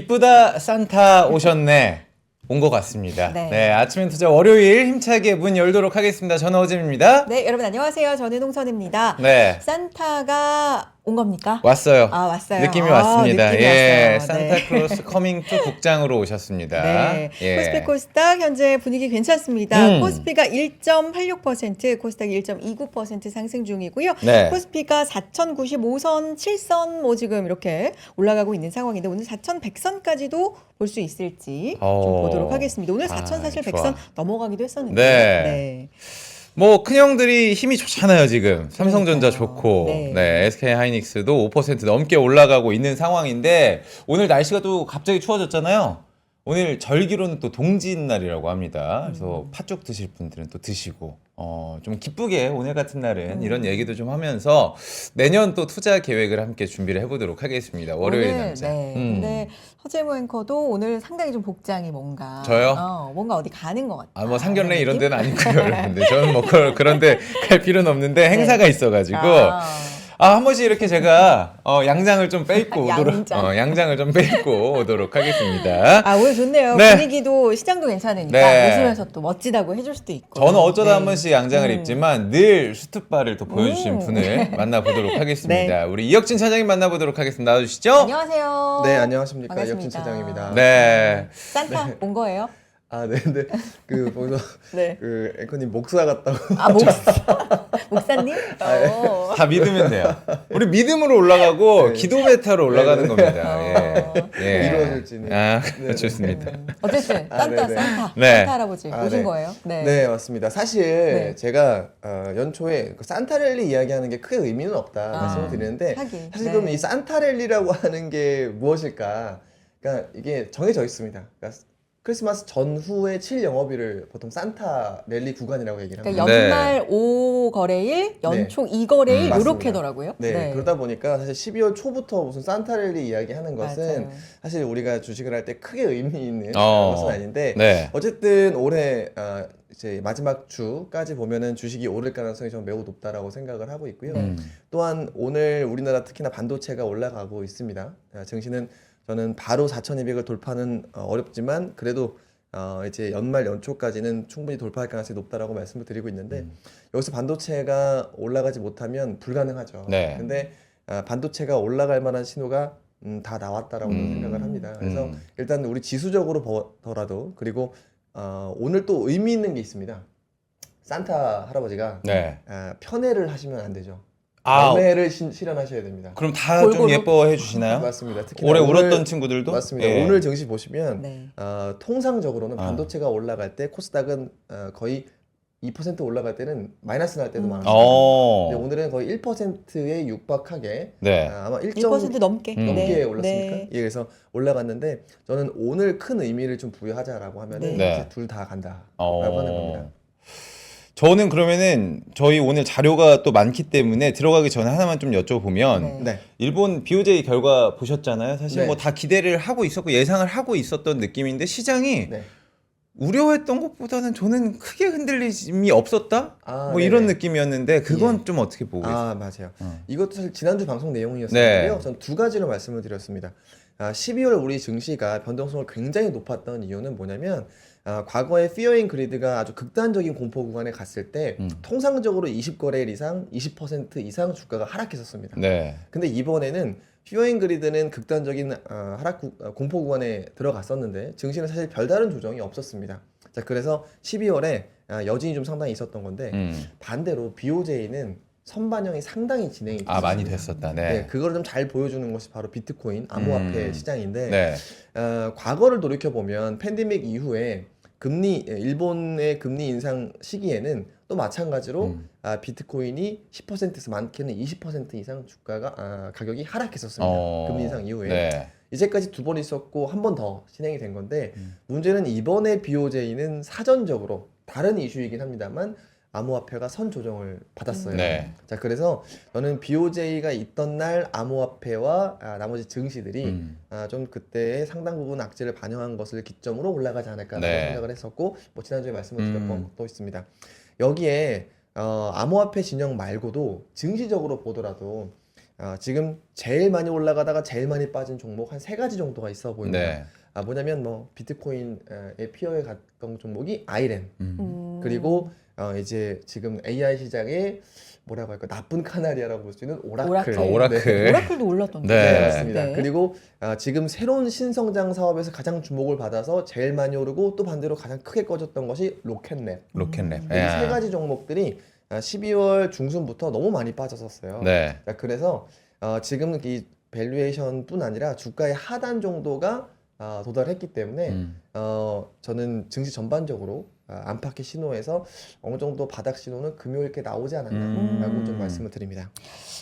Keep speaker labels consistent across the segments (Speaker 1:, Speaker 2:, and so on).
Speaker 1: 기쁘다 산타 오셨네. 온 것 같습니다.
Speaker 2: 네.
Speaker 1: 네, 아침 투자 월요일 힘차게 문 열도록 하겠습니다. 저는 어잼입니다.
Speaker 2: 네, 여러분 안녕하세요. 저는 홍선입니다.
Speaker 1: 네,
Speaker 2: 산타가 온 겁니까?
Speaker 1: 왔어요.
Speaker 2: 아, 왔어요.
Speaker 1: 느낌이
Speaker 2: 아,
Speaker 1: 왔습니다.
Speaker 2: 느낌이
Speaker 1: 예,
Speaker 2: 왔어요.
Speaker 1: 산타클로스 커밍 투 국장으로 오셨습니다.
Speaker 2: 네.
Speaker 1: 예.
Speaker 2: 코스피 코스닥 현재 분위기 괜찮습니다.
Speaker 1: 음.
Speaker 2: 코스피가 1.86%, 코스닥이 1.29% 상승 중이고요.
Speaker 1: 네.
Speaker 2: 코스피가 4,095선, 7선 뭐 지금 이렇게 올라가고 있는 상황인데 오늘 4,100선까지도 볼 수 있을지 좀 보도록 하겠습니다. 오늘 4,000 사실
Speaker 1: 좋아.
Speaker 2: 100선 넘어가기도 했었는데.
Speaker 1: 네. 뭐 큰형들이 힘이 좋잖아요 지금. 삼성전자
Speaker 2: 그러니까요.
Speaker 1: 좋고
Speaker 2: 네.
Speaker 1: 네, SK하이닉스도 5% 넘게 올라가고 있는 상황인데 오늘 날씨가 또 갑자기 추워졌잖아요. 오늘 절기로는 또 동지인 날이라고 합니다. 그래서 팥죽 드실 분들은 또 드시고 좀 기쁘게 오늘 같은 날은 이런 얘기도 좀 하면서 내년 또 투자 계획을 함께 준비를 해보도록 하겠습니다. 월요일
Speaker 2: 오늘,
Speaker 1: 남자.
Speaker 2: 네. 근데 허재모 앵커도 오늘 상당히 좀 복장이 뭔가
Speaker 1: 저요?
Speaker 2: 뭔가 어디 가는 것 같아.
Speaker 1: 아, 뭐 상견례 이런 데는 아니고요, 여러분들. 저는 뭐 그런데 갈 필요는 없는데 행사가 있어가지고 한 번씩 이렇게 제가 양장을 좀 빼입고 오도록 양장을 좀 빼입고 오도록 하겠습니다.
Speaker 2: 오늘 좋네요.
Speaker 1: 네.
Speaker 2: 분위기도 시장도 괜찮으니까
Speaker 1: 네.
Speaker 2: 웃으면서 또 멋지다고 해줄 수도 있고.
Speaker 1: 저는 어쩌다
Speaker 2: 네.
Speaker 1: 한 번씩 양장을 입지만 늘 수트바를 또 보여주신 분을 만나보도록 하겠습니다. 우리 이혁진 차장님 만나보도록 하겠습니다. 나와주시죠.
Speaker 2: 안녕하세요.
Speaker 3: 네, 안녕하십니까.
Speaker 2: 반갑습니다.
Speaker 3: 이혁진 차장입니다.
Speaker 1: 네.
Speaker 2: 산타 온 거예요?
Speaker 3: 아, 네, 근데 거기서
Speaker 2: 네.
Speaker 3: 앵커님 목사 같다고.
Speaker 2: 목사님?
Speaker 1: 다 믿으면 돼요. 우리 믿음으로 올라가고
Speaker 3: 네.
Speaker 1: 기도 베타로 올라가는
Speaker 3: 네,
Speaker 1: 겁니다. 예.
Speaker 3: 이루어질지는.
Speaker 1: 네. 좋습니다.
Speaker 2: 어쨌든 산타,
Speaker 3: 네네.
Speaker 2: 산타,
Speaker 1: 네.
Speaker 2: 산타 할아버지 오신
Speaker 3: 네.
Speaker 2: 거예요? 네.
Speaker 3: 네, 맞습니다. 사실
Speaker 2: 네.
Speaker 3: 제가 연초에 그 산타랠리 이야기하는 게 크게 의미는 없다 말씀을 드리는데
Speaker 2: 하긴.
Speaker 3: 사실
Speaker 2: 네.
Speaker 3: 그럼 이 산타랠리라고 하는 게 무엇일까? 그러니까 이게 정해져 있습니다. 그러니까 크리스마스 전후에 7영업일을 보통 산타 랠리 구간이라고 얘기를 합니다.
Speaker 2: 그러니까 연말 5거래일, 연초 2거래일
Speaker 3: 맞습니다.
Speaker 2: 이렇게더라고요.
Speaker 3: 네, 그러다 보니까 사실 12월 초부터 무슨 산타랠리 이야기하는 것은
Speaker 2: 맞아요.
Speaker 3: 사실 우리가 주식을 할 때 크게 의미 있는
Speaker 1: 어.
Speaker 3: 것은 아닌데
Speaker 1: 네.
Speaker 3: 어쨌든 올해 이제 마지막 주까지 보면은 주식이 오를 가능성이 좀 매우 높다라고 생각을 하고 있고요. 또한 오늘 우리나라 특히나 반도체가 올라가고 있습니다. 증시는 저는 바로 4,200을 돌파는 어렵지만 그래도 이제 연말 연초까지는 충분히 돌파할 가능성이 높다라고 말씀을 드리고 있는데 여기서 반도체가 올라가지 못하면 불가능하죠.
Speaker 1: 네.
Speaker 3: 근데 반도체가 올라갈 만한 신호가 다 나왔다라고 저는 생각을 합니다. 그래서 일단 우리 지수적으로 보더라도 그리고 오늘 또 의미 있는 게 있습니다. 산타 할아버지가
Speaker 1: 네.
Speaker 3: 편애를 하시면 안 되죠.
Speaker 1: 아,
Speaker 3: 연애를 실현하셔야 됩니다.
Speaker 1: 그럼 다 좀
Speaker 2: 골고루?
Speaker 1: 예뻐해 주시나요?
Speaker 3: 맞습니다. 특히
Speaker 1: 올해 울었던 친구들도?
Speaker 3: 맞습니다.
Speaker 1: 예.
Speaker 3: 오늘 증시 보시면
Speaker 2: 네.
Speaker 3: 통상적으로는 반도체가 올라갈 때 코스닥은 거의 2% 올라갈 때는 마이너스 날 때도 많았습니다. 근데 오늘은 거의 1%에 육박하게
Speaker 1: 네.
Speaker 3: 아마
Speaker 2: 1% 넘게.
Speaker 3: 넘게
Speaker 2: 네.
Speaker 3: 올랐습니까?
Speaker 2: 네.
Speaker 3: 예, 그래서 올라갔는데 저는 오늘 큰 의미를 좀 부여하자라고 하면은
Speaker 1: 네.
Speaker 3: 둘 다 간다라고
Speaker 1: 어.
Speaker 3: 하는 겁니다.
Speaker 1: 저는 그러면은 저희 오늘 자료가 또 많기 때문에 들어가기 전에 하나만 좀 여쭤보면
Speaker 2: 네.
Speaker 3: 네.
Speaker 1: 일본 BOJ 결과 보셨잖아요. 사실
Speaker 3: 네.
Speaker 1: 뭐 다 기대를 하고 있었고 예상을 하고 있었던 느낌인데 시장이
Speaker 3: 네.
Speaker 1: 우려했던 것보다는 저는 크게 흔들림이 없었다?
Speaker 3: 아,
Speaker 1: 뭐 이런
Speaker 3: 네네.
Speaker 1: 느낌이었는데 그건
Speaker 3: 예.
Speaker 1: 좀 어떻게 보고 계세요?
Speaker 3: 아, 맞아요.
Speaker 1: 어.
Speaker 3: 이것도 사실 지난주 방송 내용이었는데요.
Speaker 1: 네.
Speaker 3: 전 두 가지로 말씀을 드렸습니다. 12월 우리 증시가 변동성을 굉장히 높았던 이유는 뭐냐면 과거에 Fear Greed가 아주 극단적인 공포 구간에 갔을 때 통상적으로 20거래일 이상, 20% 이상 주가가 하락했었습니다.
Speaker 1: 네.
Speaker 3: 근데 이번에는 Fear Greed는 극단적인 공포 구간에 들어갔었는데 증시는 사실 별다른 조정이 없었습니다. 자, 그래서 12월에 여진이 좀 상당히 있었던 건데 반대로 BOJ는 선반영이 상당히 진행이 됐습니다.
Speaker 1: 많이 됐었다. 네.
Speaker 3: 네, 그걸 좀 잘 보여주는 것이 바로 비트코인 암호화폐 시장인데
Speaker 1: 네.
Speaker 3: 과거를 돌이켜 보면 팬데믹 이후에 일본의 금리 인상 시기에는 또 마찬가지로 비트코인이 10%에서 많게는 20% 이상 주가가 가격이 하락했었습니다. 금리 인상 이후에.
Speaker 1: 네.
Speaker 3: 이제까지 두 번 있었고 한 번 더 진행이 된 건데 문제는 이번에 BOJ는 사전적으로 다른 이슈이긴 합니다만 암호화폐가 선 조정을 받았어요.
Speaker 1: 네.
Speaker 3: 자, 그래서 저는 BOJ가 있던 날 암호화폐와 나머지 증시들이 좀 그때의 상당 부분 악재를 반영한 것을 기점으로 올라가지 않을까라고
Speaker 1: 네.
Speaker 3: 생각을 했었고 뭐 지난주에 말씀을 드렸던 것도 있습니다. 여기에 암호화폐 진영 말고도 증시적으로 보더라도 지금 제일 많이 올라가다가 제일 많이 빠진 종목 한 3가지 정도가 있어 보입니다.
Speaker 1: 네.
Speaker 3: 뭐냐면 뭐 비트코인의 피어에 가까운 종목이 아이렌, 그리고 이제 지금 AI 시장에 뭐라고 할까, 나쁜 카나리아라고 볼 수 있는 오라클.
Speaker 1: 오라클.
Speaker 3: 네.
Speaker 2: 오라클도 올랐던데.
Speaker 1: 네.
Speaker 3: 네, 맞습니다.
Speaker 2: 네.
Speaker 3: 그리고 지금 새로운 신성장 사업에서 가장 주목을 받아서 제일 많이 오르고 또 반대로 가장 크게 꺼졌던 것이 로켓랩.
Speaker 1: 로켓랩.
Speaker 3: 이 3가지 종목들이 12월 중순부터 너무 많이 빠졌었어요.
Speaker 1: 네.
Speaker 3: 그래서 지금 이 밸류에이션뿐 아니라 주가의 하단 정도가 도달했기 때문에 저는 증시 전반적으로 안팎의 신호에서 어느 정도 바닥 신호는 금요일께 나오지 않았나라고 좀 말씀을 드립니다.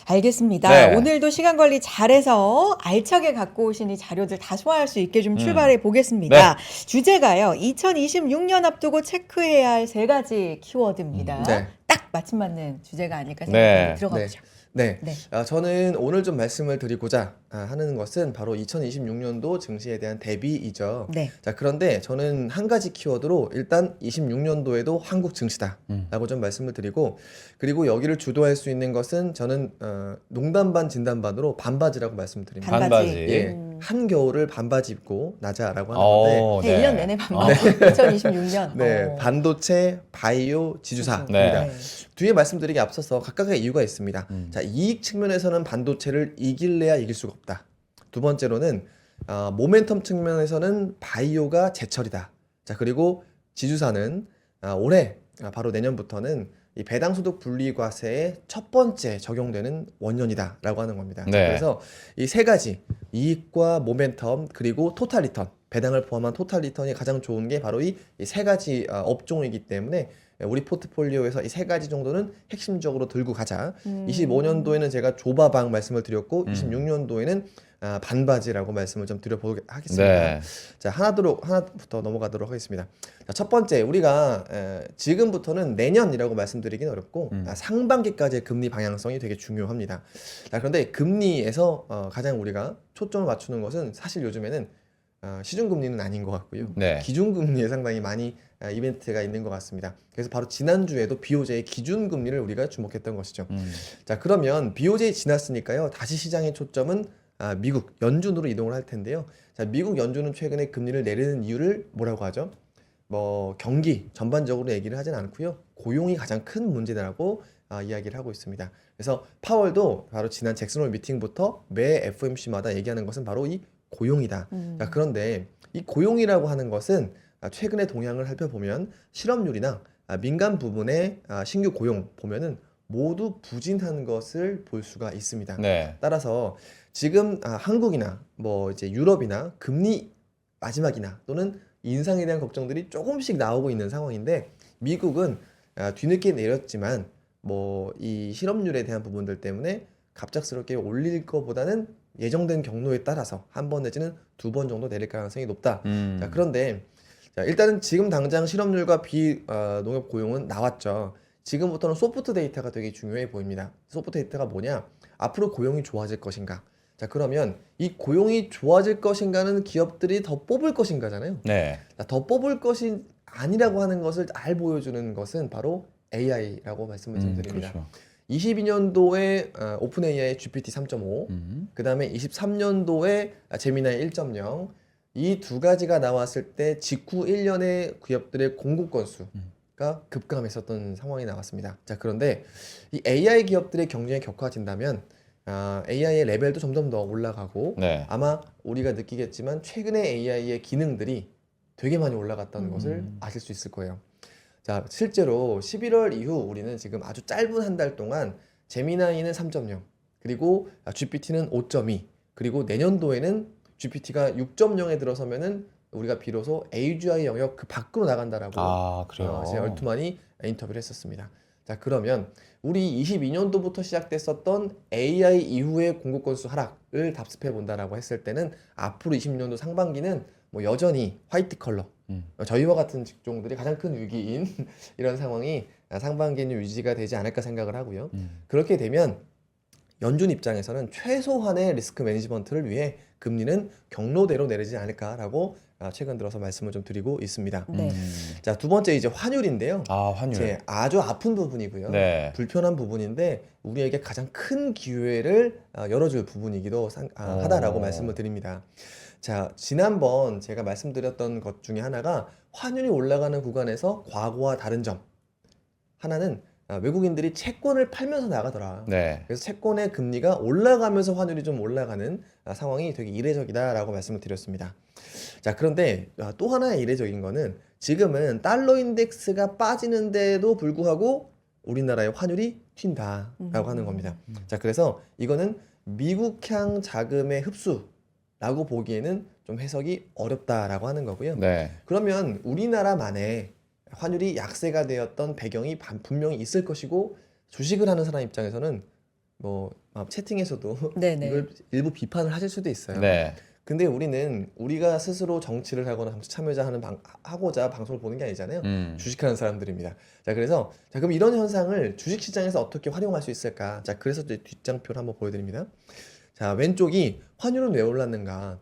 Speaker 2: 알겠습니다.
Speaker 1: 네.
Speaker 2: 오늘도 시간 관리 잘해서 알차게 갖고 오신 이 자료들 다 소화할 수 있게 좀 출발해 보겠습니다. 주제가요. 2026년 앞두고 체크해야 할 3가지 키워드입니다.
Speaker 3: 네.
Speaker 2: 딱 맞춤 맞는 주제가 아닐까
Speaker 1: 네.
Speaker 2: 생각합니다. 들어가
Speaker 3: 네.
Speaker 2: 보죠.
Speaker 3: 네.
Speaker 2: 네.
Speaker 3: 저는 오늘 좀 말씀을 드리고자 하는 것은 바로 2026년도 증시에 대한 대비이죠.
Speaker 2: 네.
Speaker 3: 그런데 저는 한 가지 키워드로 일단 26년도에도 한국 증시다라고 좀 말씀을 드리고, 그리고 여기를 주도할 수 있는 것은 저는 농담 반 진담 반으로 반바지라고 말씀을 드립니다.
Speaker 1: 반바지.
Speaker 3: 예, 한겨울을 반바지 입고 나자라고 하는 건데,
Speaker 2: 네. 1년 내내 반바지. 2026년.
Speaker 3: 네, 반도체, 바이오, 지주사입니다.
Speaker 1: 네.
Speaker 3: 뒤에 말씀드리기 앞서서 각각의 이유가 있습니다. 자, 이익 측면에서는 반도체를 이길래야 이길 수가 없다. 두 번째로는 모멘텀 측면에서는 바이오가 제철이다. 자, 그리고 지주사는 올해 바로 내년부터는 이 배당소득 분리과세의 첫 번째 적용되는 원년이다라고 하는 겁니다.
Speaker 1: 네.
Speaker 3: 그래서 이 3가지 이익과 모멘텀 그리고 토탈 리턴, 배당을 포함한 토탈 리턴이 가장 좋은 게 바로 이 3가지 업종이기 때문에 우리 포트폴리오에서 이 3가지 정도는 핵심적으로 들고 가자. 25년도에는 제가 조바방 말씀을 드렸고 26년도에는 반바지라고 말씀을 좀 드려보겠습니다.
Speaker 1: 네.
Speaker 3: 자, 하나부터 넘어가도록 하겠습니다. 자, 첫 번째, 우리가 지금부터는 내년이라고 말씀드리긴 어렵고 상반기까지의 금리 방향성이 되게 중요합니다. 자, 그런데 금리에서 가장 우리가 초점을 맞추는 것은 사실 요즘에는 시중금리는 아닌 것 같고요.
Speaker 1: 네.
Speaker 3: 기준금리에 상당히 많이 이벤트가 있는 것 같습니다. 그래서 바로 지난주에도 BOJ의 기준금리를 우리가 주목했던 것이죠. 자, 그러면 BOJ 지났으니까요. 다시 시장의 초점은 미국 연준으로 이동을 할 텐데요. 자, 미국 연준은 최근에 금리를 내리는 이유를 뭐라고 하죠? 뭐 경기 전반적으로 얘기를 하진 않고요. 고용이 가장 큰 문제라고 이야기를 하고 있습니다. 그래서 파월도 바로 지난 잭슨홀 미팅부터 매 FOMC마다 얘기하는 것은 바로 이 고용이다. 자, 그런데 이 고용이라고 하는 것은 최근의 동향을 살펴보면 실업률이나 민간 부분의 신규 고용 보면은 모두 부진한 것을 볼 수가 있습니다.
Speaker 1: 네.
Speaker 3: 따라서 지금 한국이나 뭐 이제 유럽이나 금리 마지막이나 또는 인상에 대한 걱정들이 조금씩 나오고 있는 상황인데, 미국은 뒤늦게 내렸지만 뭐 이 실업률에 대한 부분들 때문에 갑작스럽게 올릴 것보다는 예정된 경로에 따라서 한 번 내지는 2번 정도 내릴 가능성이 높다. 자, 그런데 일단은 지금 당장 실업률과 비농업 고용은 나왔죠. 지금부터는 소프트 데이터가 되게 중요해 보입니다. 소프트 데이터가 뭐냐? 앞으로 고용이 좋아질 것인가? 자, 그러면 이 고용이 좋아질 것인가는 기업들이 더 뽑을 것인가잖아요.
Speaker 1: 네.
Speaker 3: 자, 더 뽑을 것이 아니라고 하는 것을 잘 보여주는 것은 바로 AI라고 말씀을 좀 드립니다.
Speaker 1: 그렇죠.
Speaker 3: 22년도에 오픈 AI GPT 3.5, 그 다음에 23년도에 제미나이 1.0, 이 2가지가 나왔을 때 직후 1년에 기업들의 공급 건수가 급감했었던 상황이 나왔습니다. 자, 그런데 이 AI 기업들의 경쟁이 격화진다면 AI의 레벨도 점점 더 올라가고,
Speaker 1: 네.
Speaker 3: 아마 우리가 느끼겠지만 최근에 AI의 기능들이 되게 많이 올라갔다는 것을 아실 수 있을 거예요. 자, 실제로 11월 이후 우리는 지금 아주 짧은 한 달 동안 제미나이는 3.0, 그리고 GPT는 5.2, 그리고 내년도에는 GPT가 6.0에 들어서면은 우리가 비로소 AGI 영역 그 밖으로 나간다라고
Speaker 1: 그래요.
Speaker 3: 제 얼투만이 인터뷰를 했었습니다. 자, 그러면 우리 22년도부터 시작됐었던 AI 이후의 공급 건수 하락을 답습해 본다라고 했을 때는 앞으로 20년도 상반기는 뭐 여전히 화이트 컬러, 저희와 같은 직종들이 가장 큰 위기인 이런 상황이 상반기에는 유지가 되지 않을까 생각을 하고요. 그렇게 되면 연준 입장에서는 최소한의 리스크 매니지먼트를 위해 금리는 경로대로 내리지 않을까라고 최근 들어서 말씀을 좀 드리고 있습니다.
Speaker 2: 네.
Speaker 3: 자, 두 번째 이제 환율인데요.
Speaker 1: 아, 환율.
Speaker 3: 이제 아주 아픈 부분이고요.
Speaker 1: 네.
Speaker 3: 불편한 부분인데 우리에게 가장 큰 기회를 열어줄 부분이기도 하다라고 말씀을 드립니다. 자, 지난번 제가 말씀드렸던 것 중에 하나가 환율이 올라가는 구간에서 과거와 다른 점. 하나는 외국인들이 채권을 팔면서 나가더라.
Speaker 1: 네.
Speaker 3: 그래서 채권의 금리가 올라가면서 환율이 좀 올라가는 상황이 되게 이례적이다라고 말씀을 드렸습니다. 자, 그런데 또 하나의 이례적인 거는 지금은 달러 인덱스가 빠지는데도 불구하고 우리나라의 환율이 튄다라고 하는 겁니다. 자, 그래서 이거는 미국향 자금의 흡수라고 보기에는 좀 해석이 어렵다라고 하는 거고요.
Speaker 1: 네.
Speaker 3: 그러면 우리나라만의 환율이 약세가 되었던 배경이 분명히 있을 것이고 주식을 하는 사람 입장에서는 뭐 채팅에서도
Speaker 2: 네네.
Speaker 3: 이걸 일부 비판을 하실 수도 있어요.
Speaker 1: 네.
Speaker 3: 근데 우리는 우리가 스스로 정치를 하거나 정치 참여자하는 하고자 방송을 보는 게 아니잖아요. 주식하는 사람들입니다. 자, 그래서 자, 그럼 이런 현상을 주식 시장에서 어떻게 활용할 수 있을까? 자, 그래서 이제 뒷장표를 한번 보여드립니다. 자, 왼쪽이 환율은 왜 올랐는가?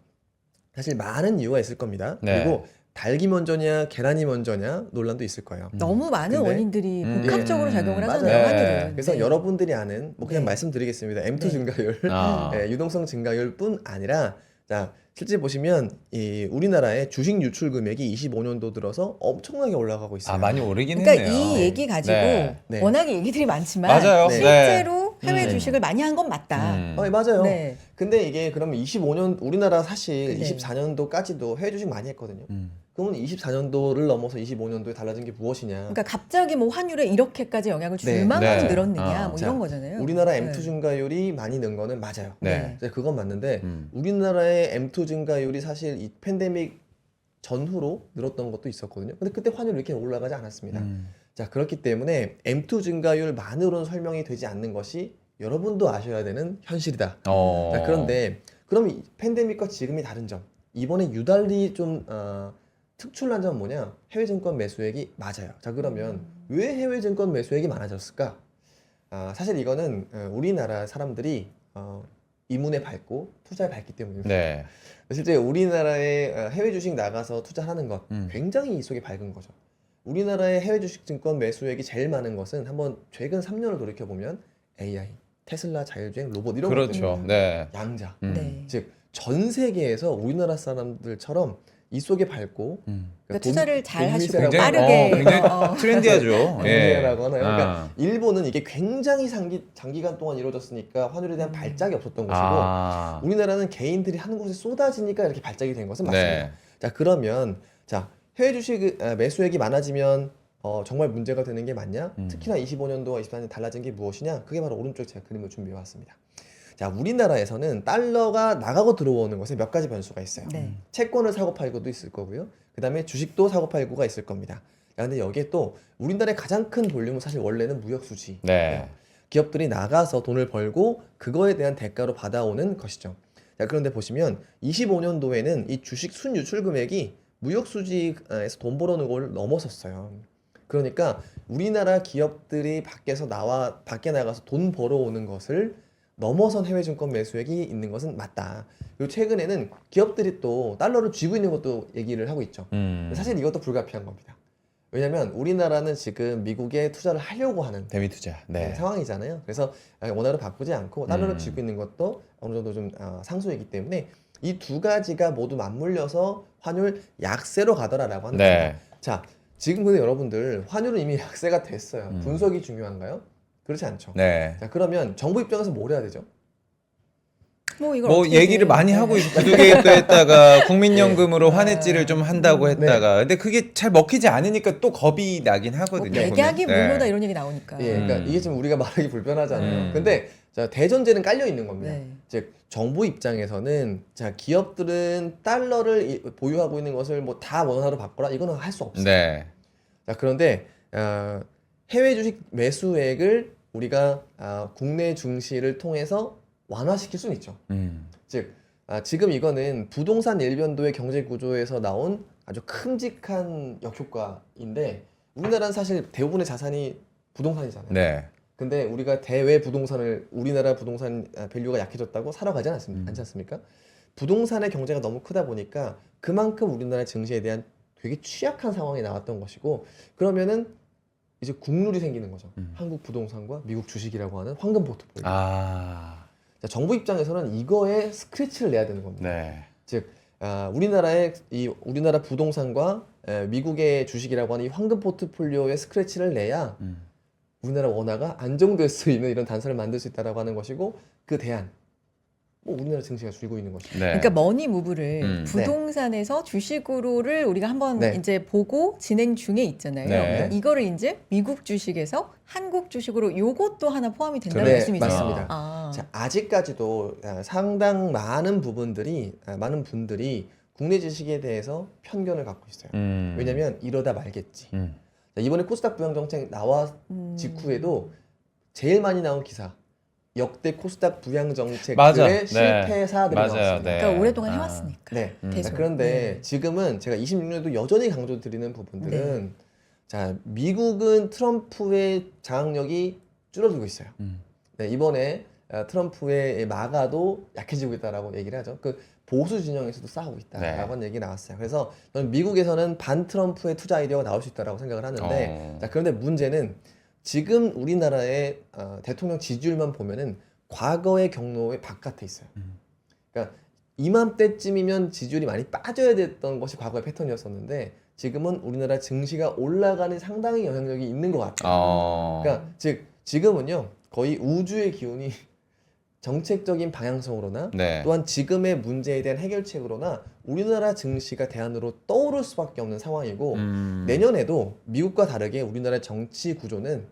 Speaker 3: 사실 많은 이유가 있을 겁니다.
Speaker 1: 네.
Speaker 3: 그리고 닭이 먼저냐 계란이 먼저냐 논란도 있을 거예요.
Speaker 2: 너무 많은
Speaker 3: 근데-
Speaker 2: 원인들이 복합적으로 작용을
Speaker 3: 맞아요.
Speaker 2: 하잖아요.
Speaker 1: 네.
Speaker 2: 환율은.
Speaker 3: 그래서
Speaker 2: 네.
Speaker 3: 여러분들이 아는 뭐 그냥
Speaker 2: 네.
Speaker 3: 말씀드리겠습니다. M2
Speaker 2: 네.
Speaker 3: 증가율,
Speaker 1: 아.
Speaker 3: 유동성 증가율뿐 아니라 자, 실제 보시면 이 우리나라의 주식 유출 금액이 25년도 들어서 엄청나게 올라가고 있어요.
Speaker 1: 아, 많이 오르긴
Speaker 2: 그러니까
Speaker 1: 했네요.
Speaker 2: 이 얘기 가지고
Speaker 1: 네.
Speaker 3: 네.
Speaker 2: 워낙에 얘기들이 많지만
Speaker 1: 맞아요.
Speaker 3: 네.
Speaker 2: 실제로 해외
Speaker 1: 음.
Speaker 2: 주식을 많이 한 건 맞다.
Speaker 3: 맞아요.
Speaker 2: 네.
Speaker 3: 근데 이게 그러면 25년 우리나라 사실
Speaker 2: 네.
Speaker 3: 24년도까지도 해외 주식 많이 했거든요.
Speaker 1: 음.
Speaker 3: 그러면 24년도를 넘어서 25년도에 달라진 게 무엇이냐?
Speaker 2: 그러니까 갑자기 뭐 환율에 이렇게까지 영향을 줄
Speaker 3: 네.
Speaker 2: 만큼
Speaker 1: 네.
Speaker 2: 늘었느냐 뭐
Speaker 3: 자,
Speaker 2: 이런 거잖아요.
Speaker 3: 우리나라
Speaker 2: 네.
Speaker 3: M2 증가율이 많이 는 거는 맞아요.
Speaker 1: 네.
Speaker 3: 이제 그건 맞는데
Speaker 1: 음.
Speaker 3: 우리나라의 M2 증가율이 사실 이 팬데믹 전후로 늘었던 것도 있었거든요. 근데 그때 환율이 이렇게 올라가지 않았습니다. 자, 그렇기 때문에 M2 증가율만으로는 설명이 되지 않는 것이 여러분도 아셔야 되는 현실이다.
Speaker 1: 어.
Speaker 3: 자, 그런데 그럼 이 팬데믹과 지금이 다른 점. 이번에 유달리 좀 특출난 점은 뭐냐? 해외 증권 매수액이 맞아요. 자, 그러면 왜 해외 증권 매수액이 많아졌을까? 사실 이거는 우리나라 사람들이 이문에 밟고 투자에 밟기 때문입니다.
Speaker 1: 네.
Speaker 3: 실제 우리나라의 해외 주식 나가서 투자하는 것 굉장히 이 속에 밝은 거죠. 우리나라의 해외 주식 증권 매수액이 제일 많은 것은 한번 최근 3년을 돌이켜 보면 AI, 테슬라, 자율주행, 로봇 이런
Speaker 1: 그렇죠.
Speaker 3: 것들입니다.
Speaker 1: 네.
Speaker 3: 양자.
Speaker 2: 네.
Speaker 3: 즉 전 세계에서 우리나라 사람들처럼 이 속에 밟고
Speaker 2: 그러니까 투자를 잘 하시고
Speaker 3: 굉장히-
Speaker 2: 빠르게
Speaker 1: 굉장히 트렌디하죠. 예.
Speaker 3: 라고 하나요? 그러니까
Speaker 1: 아.
Speaker 3: 일본은 이게 굉장히 장기간 동안 이루어졌으니까 환율에 대한 발작이 없었던 것이고
Speaker 1: 아.
Speaker 3: 우리나라는 개인들이 한 곳에 쏟아지니까 이렇게 발작이 된 것은 맞습니다.
Speaker 1: 네.
Speaker 3: 자, 그러면 자, 해외 주식 매수액이 많아지면 정말 문제가 되는 게 맞냐? 특히나 25년도와 24년 달라진 게 무엇이냐? 그게 바로 오른쪽 제가 그림을 준비해 왔습니다. 자, 우리나라에서는 달러가 나가고 들어오는 것에 몇 가지 변수가 있어요.
Speaker 2: 네.
Speaker 3: 채권을 사고 팔고도 있을 거고요. 그 다음에 주식도 사고 팔고가 있을 겁니다. 자, 근데 여기에 또 우리나라의 가장 큰 볼륨은 사실 원래는 무역수지.
Speaker 1: 네.
Speaker 3: 기업들이 나가서 돈을 벌고 그거에 대한 대가로 받아오는 것이죠. 자, 그런데 보시면 25년도에는 이 주식 순유출 금액이 무역수지에서 돈 벌어오는 걸 넘어섰어요. 그러니까 우리나라 기업들이 밖에 나가서 돈 벌어오는 것을 넘어선 해외 증권 매수액이 있는 것은 맞다. 그리고 최근에는 기업들이 또 달러를 쥐고 있는 것도 얘기를 하고 있죠. 사실 이것도 불가피한 겁니다. 왜냐하면 우리나라는 지금 미국에 투자를 하려고 하는
Speaker 1: 대미 투자. 네.
Speaker 3: 상황이잖아요. 그래서 원화를 바꾸지 않고 달러를 쥐고 있는 것도 어느 정도 좀 상수이기 때문에 이 두 가지가 모두 맞물려서 환율 약세로 가더라라고 하는
Speaker 1: 네.
Speaker 3: 겁니다. 자, 지금 근데 여러분들 환율은 이미 약세가 됐어요. 분석이 중요한가요? 그렇지 않죠.
Speaker 1: 네.
Speaker 3: 자, 그러면 정부 입장에서 뭘 해야 되죠?
Speaker 2: 뭐 이걸
Speaker 1: 뭐
Speaker 2: 어떻게
Speaker 1: 얘기를
Speaker 2: 이제-
Speaker 1: 많이
Speaker 2: 네.
Speaker 1: 하고 있어. 구두개입도 했다가 국민연금으로 환해지를 좀 한다고
Speaker 3: 네.
Speaker 1: 했다가. 근데 그게 잘 먹히지 않으니까 또 겁이 나긴
Speaker 2: 뭐
Speaker 1: 하거든요.
Speaker 2: 백약이
Speaker 1: 보면.
Speaker 2: 물로다
Speaker 1: 네.
Speaker 2: 이런 얘기 나오니까.
Speaker 3: 예, 그러니까
Speaker 1: 음.
Speaker 3: 이게 지금 우리가 말하기 불편하잖아요.
Speaker 1: 음.
Speaker 3: 근데 자, 대전제는 깔려 있는 겁니다.
Speaker 2: 네.
Speaker 3: 즉 정부 입장에서는 자, 기업들은 달러를 보유하고 있는 것을 뭐 다 원화로 바꿔라 이거는 할 수 없어요.
Speaker 1: 네.
Speaker 3: 자, 그런데 해외 주식 매수액을 우리가 국내 증시를 통해서 완화시킬 수는 있죠. 즉 지금 이거는 부동산 일변도의 경제 구조에서 나온 아주 큼직한 역효과인데 우리나라는 사실 대부분의 자산이 부동산이잖아요.
Speaker 1: 네.
Speaker 3: 근데 우리가 대외 부동산을 우리나라 부동산 밸류가 약해졌다고 사러 가지 않지 않습니까? 부동산의 경제가 너무 크다 보니까 그만큼 우리나라 증시에 대한 되게 취약한 상황이 나왔던 것이고 그러면은 이제 국룰이 생기는 거죠. 한국 부동산과 미국 주식이라고 하는 황금 포트폴리오.
Speaker 1: 아,
Speaker 3: 자, 정부 입장에서는 이거에 스크래치를 내야 되는 겁니다.
Speaker 1: 네.
Speaker 3: 즉 우리나라의 우리나라 부동산과 미국의 주식이라고 하는 이 황금 포트폴리오의 스크래치를 내야 우리나라 원화가 안정될 수 있는 이런 단서를 만들 수 있다라고 하는 것이고 그 대안 뭐 우리나라 증시가 줄고 있는 것이죠.
Speaker 1: 네.
Speaker 2: 그러니까 머니 무브를
Speaker 1: 네.
Speaker 2: 부동산에서 주식으로를 우리가 한번
Speaker 3: 네.
Speaker 2: 이제 보고 진행 중에 있잖아요.
Speaker 1: 네.
Speaker 2: 이거를 이제 미국 주식에서 한국 주식으로 요것도 하나 포함이 된다는
Speaker 1: 네,
Speaker 2: 말씀이죠.
Speaker 3: 맞습니다.
Speaker 2: 아.
Speaker 3: 자, 아직까지도 상당 많은 분들이 국내 주식에 대해서 편견을 갖고 있어요. 왜냐면 이러다 말겠지. 자, 이번에 코스닥 부양 정책 나와 직후에도 제일 많이 나온 기사 역대 코스닥 부양 정책들의
Speaker 1: 맞아. 네.
Speaker 3: 실패 사들이
Speaker 1: 맞아요.
Speaker 3: 나왔습니다.
Speaker 1: 네.
Speaker 2: 그러니까 오랫동안
Speaker 1: 아.
Speaker 2: 해왔으니까.
Speaker 3: 네.
Speaker 1: 음.
Speaker 2: 계속.
Speaker 3: 자, 그런데
Speaker 2: 네.
Speaker 3: 지금은 제가 26년에도 여전히 강조드리는 부분들은
Speaker 2: 네.
Speaker 3: 자, 미국은 트럼프의 장악력이 줄어들고 있어요. 네, 이번에 트럼프의 마가도 약해지고 있다라고 얘기를 하죠. 그 보수 진영에서도 싸우고 있다라고 하는 얘기 나왔어요. 그래서 저는 미국에서는 반 트럼프의 투자 아이디어가 나올 수 있다라고 생각을 하는데 자, 그런데 문제는 지금 우리나라의 대통령 지지율만 보면은 과거의 경로의 바깥에 있어요. 그러니까 이맘때쯤이면 지지율이 많이 빠져야 됐던 것이 과거의 패턴이었었는데 지금은 우리나라 증시가 올라가는 상당히 영향력이 있는 것 같아요. 그러니까 즉 지금은요 거의 우주의 기운이 정책적인 방향성으로나
Speaker 1: 네.
Speaker 3: 또한 지금의 문제에 대한 해결책으로나 우리나라 증시가 대안으로 떠오를 수밖에 없는 상황이고 내년에도 미국과 다르게 우리나라 정치 구조는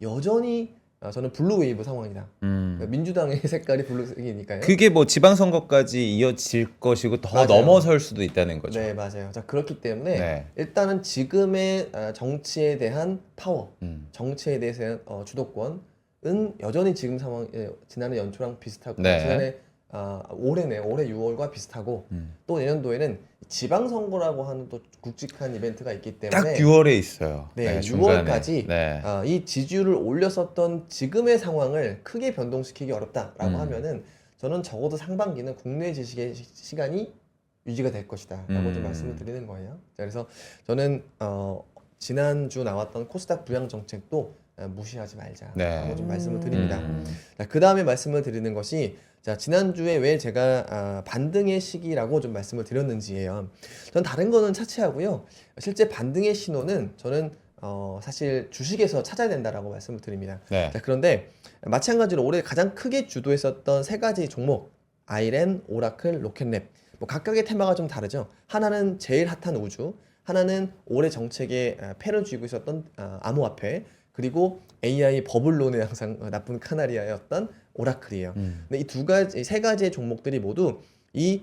Speaker 3: 여전히 저는 블루 웨이브 상황이다. 그러니까 민주당의 색깔이 블루색이니까요.
Speaker 1: 그게 뭐 지방선거까지 이어질 것이고 더
Speaker 3: 맞아요.
Speaker 1: 넘어설 수도 있다는 거죠.
Speaker 3: 네, 맞아요. 자, 그렇기 때문에
Speaker 1: 네.
Speaker 3: 일단은 지금의 정치에 대한 파워,
Speaker 1: 음.
Speaker 3: 정치에 대해서 주도권은 여전히 지금 상황, 지난해 연초랑 비슷하고
Speaker 1: 네.
Speaker 3: 지난해 올해네, 올해 6월과 비슷하고 또 내년도에는 지방선거라고 하는 또 굵직한 이벤트가 있기
Speaker 1: 딱
Speaker 3: 때문에
Speaker 1: 6월에 있어요.
Speaker 3: 네,
Speaker 1: 중간에.
Speaker 3: 6월까지
Speaker 1: 네.
Speaker 3: 이 지지율을 올렸었던 지금의 상황을 크게 변동시키기 어렵다라고 하면은 저는 적어도 상반기는 국내 주식의 시간이 유지가 될 것이다라고 좀 말씀을 드리는 거예요. 자, 그래서 저는 지난주 나왔던 코스닥 부양 정책도 무시하지 말자라고
Speaker 1: 네.
Speaker 3: 좀 말씀을 드립니다.
Speaker 1: 음.
Speaker 3: 자, 그 다음에 말씀을 드리는 것이 자, 지난주에 왜 제가 반등의 시기라고 좀 말씀을 드렸는지예요. 전 다른 거는 차치하고요. 실제 반등의 신호는 저는 사실 주식에서 찾아야 된다라고 말씀을 드립니다.
Speaker 1: 네.
Speaker 3: 자, 그런데 마찬가지로 올해 가장 크게 주도했었던 세 가지 종목 아이렌, 오라클, 로켓랩 뭐 각각의 테마가 좀 다르죠. 하나는 제일 핫한 우주, 하나는 올해 정책에 패를 쥐고 있었던 암호화폐, 그리고 AI 버블론에 항상 나쁜 카나리아였던 오라클이에요. 근데 이 세 가지의 종목들이 모두 이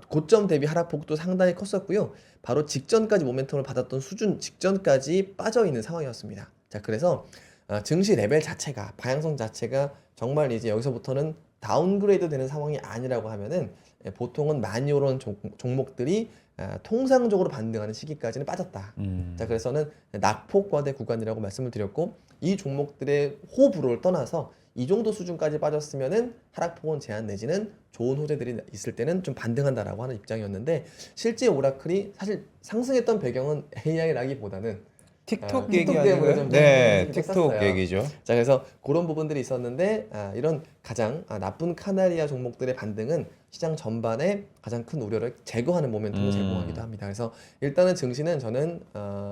Speaker 3: 고점 대비 하락폭도 상당히 컸었고요. 바로 직전까지 모멘텀을 받았던 수준 직전까지 빠져 있는 상황이었습니다. 자, 그래서 증시 레벨 자체가 방향성 자체가 정말 이제 여기서부터는 다운그레이드 되는 상황이 아니라고 하면은 보통은 많이 오른 종목들이 통상적으로 반등하는 시기까지는 빠졌다. 자, 그래서는 낙폭과대 구간이라고 말씀을 드렸고 이 종목들의 호불호를 떠나서 이 정도 수준까지 빠졌으면은 하락폭은 제한 내지는 좋은 호재들이 있을 때는 좀 반등한다라고 하는 입장이었는데 실제 오라클이 사실 상승했던 배경은 AI라기보다는
Speaker 1: 틱톡
Speaker 3: 틱톡
Speaker 1: 얘기
Speaker 3: 때문에
Speaker 1: 아니고요?
Speaker 3: 좀
Speaker 1: 네,
Speaker 3: 좀
Speaker 1: 틱톡
Speaker 3: 쌌어요.
Speaker 1: 얘기죠.
Speaker 3: 자, 그래서 그런 부분들이 있었는데 이런 가장 나쁜 카나리아 종목들의 반등은 시장 전반에 가장 큰 우려를 제거하는 모멘텀을 제공하기도 합니다. 그래서 일단은 증시는 저는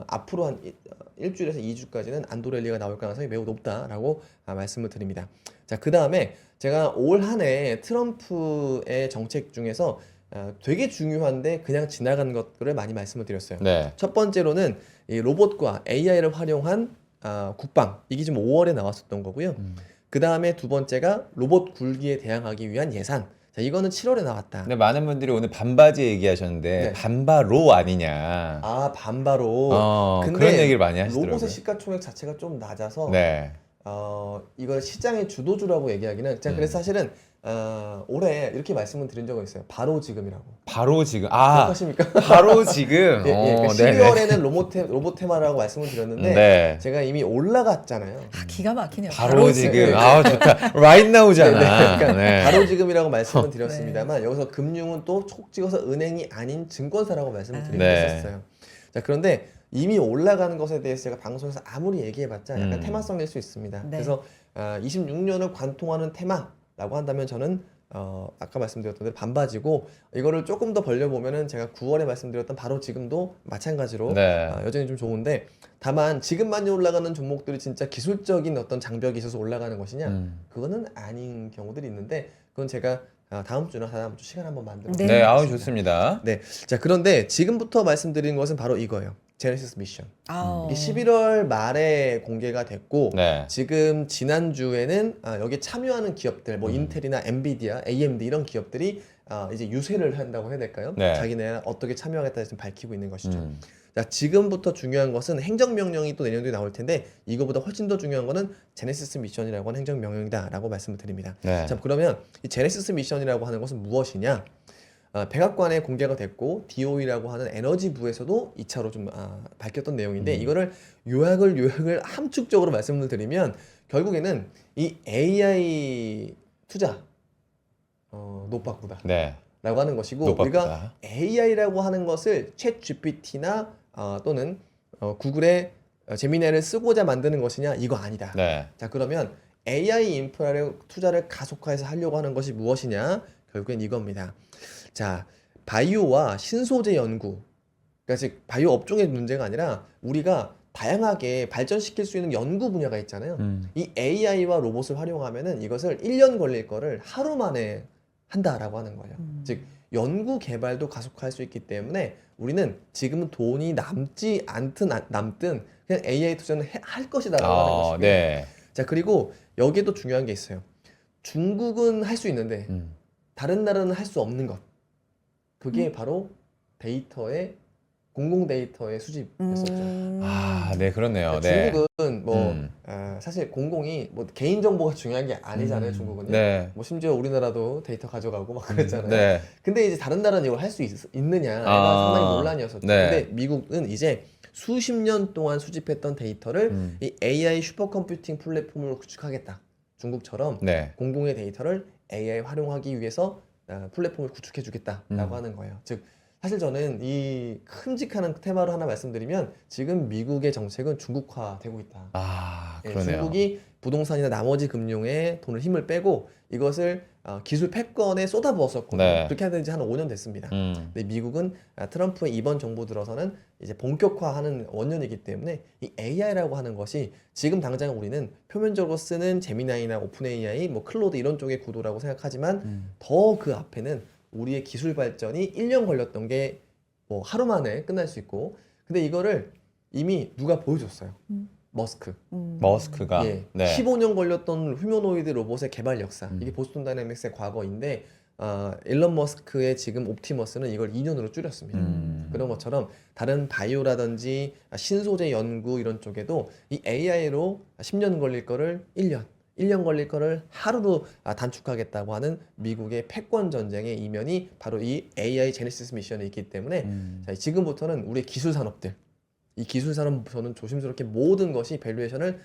Speaker 3: 앞으로 한 일주일에서 2주까지는 안도랠리가 나올 가능성이 매우 높다라고 말씀을 드립니다. 자, 그 다음에 제가 올 한 해 트럼프의 정책 중에서 되게 중요한데 그냥 지나간 것들을 많이 말씀을 드렸어요.
Speaker 1: 네.
Speaker 3: 첫 번째로는 이 로봇과 AI를 활용한 국방, 이게 지금 5월에 나왔었던 거고요. 그 다음에 두 번째가 로봇 굴기에 대항하기 위한 예산. 자, 이거는 7월에 나왔다.
Speaker 1: 근데 많은 분들이 오늘 반바지 얘기하셨는데
Speaker 3: 네.
Speaker 1: 반바로 아니냐.
Speaker 3: 반바로. 근데
Speaker 1: 그런 얘기를 많이 하시더라고요.
Speaker 3: 로봇의 시가총액 자체가 좀 낮아서
Speaker 1: 네.
Speaker 3: 이걸 시장의 주도주라고 얘기하기는 제가 그래서 사실은 올해 이렇게 말씀을 드린 적은 있어요. 바로 지금이라고.
Speaker 1: 바로 지금
Speaker 3: 기억하십니까?
Speaker 1: 바로 지금
Speaker 3: 예, 예. 그러니까
Speaker 1: 네네.
Speaker 3: 12월에는 로봇 테마라고 말씀을 드렸는데
Speaker 1: 네.
Speaker 3: 제가 이미 올라갔잖아요.
Speaker 2: 아, 기가 막히네요.
Speaker 1: 바로 지금
Speaker 3: 지금.
Speaker 1: 아 좋다 right now잖아.
Speaker 3: 네, 네. 그러니까
Speaker 1: 네.
Speaker 3: 바로 지금이라고 말씀을 드렸습니다만 여기서 금융은 또 촉 찍어서 은행이 아닌 증권사라고 말씀을 드리고
Speaker 1: 네.
Speaker 3: 있었어요. 자, 그런데 이미 올라가는 것에 대해서 제가 방송에서 아무리 얘기해봤자 약간 테마성일 수 있습니다.
Speaker 2: 네.
Speaker 3: 그래서 26년을 관통하는 테마라고 한다면 저는 아까 말씀드렸던 대로 반바지고 이거를 조금 더 벌려보면은 제가 9월에 말씀드렸던 바로 지금도 마찬가지로
Speaker 1: 네.
Speaker 3: 여전히 좀 좋은데 다만 지금 많이 올라가는 종목들이 진짜 기술적인 어떤 장벽이 있어서 올라가는 것이냐 그거는 아닌 경우들이 있는데 그건 제가 다음 주나 다다음 주 시간 한번 만들어
Speaker 2: 네.
Speaker 1: 네, 아우 좋습니다.
Speaker 3: 네. 자, 그런데 지금부터 말씀드리는 것은 바로 이거예요. 제네시스 미션.
Speaker 2: 아우.
Speaker 3: 이게 11월 말에 공개가 됐고
Speaker 1: 네.
Speaker 3: 지금 지난주에는 여기 참여하는 기업들 뭐 인텔이나 엔비디아, AMD 이런 기업들이 이제 유세를 한다고 해야 될까요?
Speaker 1: 네.
Speaker 3: 자기네 어떻게 참여하겠다 지금 밝히고 있는 것이죠. 자, 지금부터 중요한 것은 행정명령이 또 내년도에 나올 텐데 이거보다 훨씬 더 중요한 거는 제네시스 미션이라고 하는 행정명령이다라고 말씀을 드립니다.
Speaker 1: 네.
Speaker 3: 자, 그러면 이 제네시스 미션이라고 하는 것은 무엇이냐? 백악관에 공개가 됐고 DOE라고 하는 에너지부에서도 2차로 좀 밝혔던 내용인데 이거를 요약을 함축적으로 말씀을 드리면 결국에는 이 AI 투자 노박부다
Speaker 1: 네.
Speaker 3: 라고 하는 것이고
Speaker 1: 노박부다.
Speaker 3: 우리가 AI라고 하는 것을 챗 GPT나 또는 구글의 제미나이를 쓰고자 만드는 것이냐 이거 아니다.
Speaker 1: 네.
Speaker 3: 자, 그러면 AI 인프라를 투자를 가속화해서 하려고 하는 것이 무엇이냐? 결국엔 이겁니다. 자, 바이오와 신소재 연구. 그러니까 즉 바이오 업종의 문제가 아니라 우리가 다양하게 발전시킬 수 있는 연구 분야가 있잖아요. 이 AI와 로봇을 활용하면은 이것을 1년 걸릴 거를 하루 만에 한다라고 하는 거예요. 즉 연구 개발도 가속화할 수 있기 때문에 우리는 지금은 돈이 남지 않든 남든 그냥 AI 투자는 할 것이다라고 하는 것이고요.
Speaker 1: 네.
Speaker 3: 자, 그리고 여기에도 중요한 게 있어요. 중국은 할 수 있는데 다른 나라는 할 수 없는 것. 그게 바로 데이터의 공공 데이터의 수집이었었죠.
Speaker 1: 아, 네, 그렇네요. 네.
Speaker 3: 중국은 뭐 사실 공공이 뭐 개인 정보가 중요한 게 아니잖아요. 중국은요.
Speaker 1: 네.
Speaker 3: 뭐 심지어 우리나라도 데이터 가져가고 막 그랬잖아요.
Speaker 1: 네.
Speaker 3: 근데 이제 다른 나라는 이걸 할 수 있느냐가
Speaker 1: 아,
Speaker 3: 상당히 논란이었었죠.
Speaker 1: 네.
Speaker 3: 근데 미국은 이제 수십 년 동안 수집했던 데이터를 이 AI 슈퍼컴퓨팅 플랫폼으로 구축하겠다. 중국처럼
Speaker 1: 네.
Speaker 3: 공공의 데이터를 AI 활용하기 위해서 플랫폼을 구축해 주겠다라고 하는 거예요. 즉 사실 저는 이 큼직한 테마로 하나 말씀드리면 지금 미국의 정책은 중국화되고 있다.
Speaker 1: 아,
Speaker 3: 예,
Speaker 1: 그러네요.
Speaker 3: 중국이 부동산이나 나머지 금융에 돈을 힘을 빼고 이것을 기술 패권에 쏟아부었었거든요.
Speaker 1: 네.
Speaker 3: 그렇게 하는 지 한 5년 됐습니다. 근데 미국은 트럼프의 이번 정부 들어서는 이제 본격화하는 원년이기 때문에 이 AI라고 하는 것이 지금 당장 우리는 표면적으로 쓰는 제미나이나 오픈 AI, 뭐 클로드 이런 쪽의 구도라고 생각하지만 더 그 앞에는 우리의 기술 발전이 1년 걸렸던 게 뭐 하루 만에 끝날 수 있고 근데 이거를 이미 누가 보여줬어요. 머스크.
Speaker 1: 머스크가
Speaker 3: 예,
Speaker 1: 네.
Speaker 3: 15년 걸렸던 휴머노이드 로봇의 개발 역사. 이게 보스턴 다이내믹스의 과거인데 일론 머스크의 지금 옵티머스는 이걸 2년으로 줄였습니다. 그런 것처럼 다른 바이오라든지 신소재 연구 이런 쪽에도 이 AI로 10년 걸릴 거를 1년 걸릴 거를 하루로 단축하겠다고 하는 미국의 패권 전쟁의 이면이 바로 이 AI 제네시스 미션에 있기 때문에 자, 지금부터는 우리의 기술 산업들 이 기술 산업 저는 조심스럽게 모든 것이 밸류에이션을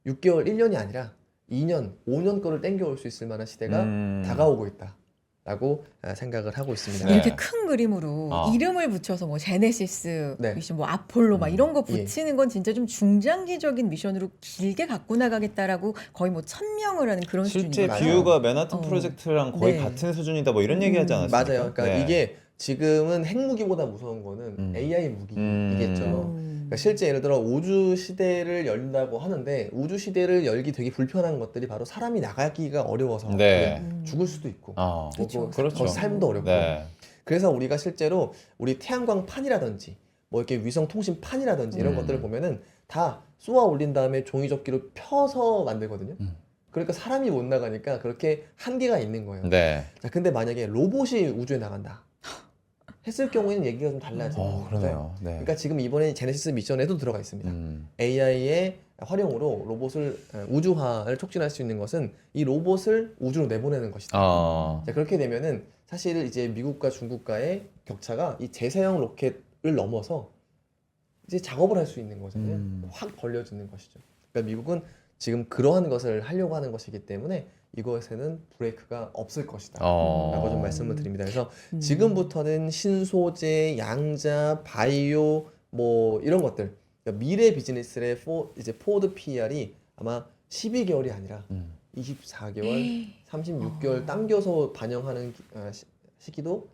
Speaker 3: 6개월, 1년이 아니라 2년, 5년 거를 땡겨올 수 있을 만한 시대가 다가오고 있다라고 생각을 하고 있습니다.
Speaker 1: 네.
Speaker 2: 이렇게 큰 그림으로 이름을 붙여서 뭐 제네시스
Speaker 3: 네.
Speaker 2: 미션, 뭐 아폴로 막 이런 거
Speaker 3: 예.
Speaker 2: 붙이는 건 진짜 좀 중장기적인 미션으로 길게 갖고 나가겠다라고 거의 뭐 1000명을 하는 그런
Speaker 1: 실제
Speaker 2: 수준이에요.
Speaker 3: 맞아요.
Speaker 1: 비유가 맨하튼 프로젝트랑 거의
Speaker 2: 네.
Speaker 1: 같은 수준이다 뭐 이런 얘기하지 않았습니까?
Speaker 3: 맞아요. 그러니까
Speaker 1: 네.
Speaker 3: 이게 지금은 핵무기보다 무서운 거는 AI 무기이겠죠. 그러니까 실제 예를 들어 우주 시대를 열린다고 하는데 우주 시대를 열기 되게 불편한 것들이 바로 사람이 나가기가 어려워서
Speaker 1: 네.
Speaker 3: 죽을 수도 있고
Speaker 2: 그렇죠.
Speaker 1: 그렇죠.
Speaker 3: 더 삶도 어렵고
Speaker 1: 네.
Speaker 3: 그래서 우리가 실제로 우리 태양광 판이라든지 뭐 이렇게 위성 통신 판이라든지 이런 것들을 보면은 다 쏘아 올린 다음에 종이접기로 펴서 만들거든요. 그러니까 사람이 못 나가니까 그렇게 한계가 있는 거예요.
Speaker 1: 네.
Speaker 3: 자, 근데 만약에 로봇이 우주에 나간다 했을 경우에는 얘기가 좀 달라지는 거죠.
Speaker 1: 그러네요. 네.
Speaker 3: 그러니까 지금 이번에 제네시스 미션에도 들어가 있습니다. AI의 활용으로 로봇을 우주화를 촉진할 수 있는 것은 이 로봇을 우주로 내보내는 것이다. 자, 그렇게 되면은 사실 이제 미국과 중국과의 격차가 이 제사형 로켓을 넘어서 이제 작업을 할 수 있는 거잖아요. 확 벌려지는 것이죠. 그러니까 미국은 지금 그러한 것을 하려고 하는 것이기 때문에 이것에는 브레이크가 없을 것이다 라고 좀 말씀을 드립니다. 그래서 지금부터는 신소재, 양자, 바이오 뭐 이런 것들, 그러니까 미래 비즈니스의 이제 포드 PR이 아마 12개월이 아니라 24개월, 36개월 당겨서 반영하는 시기도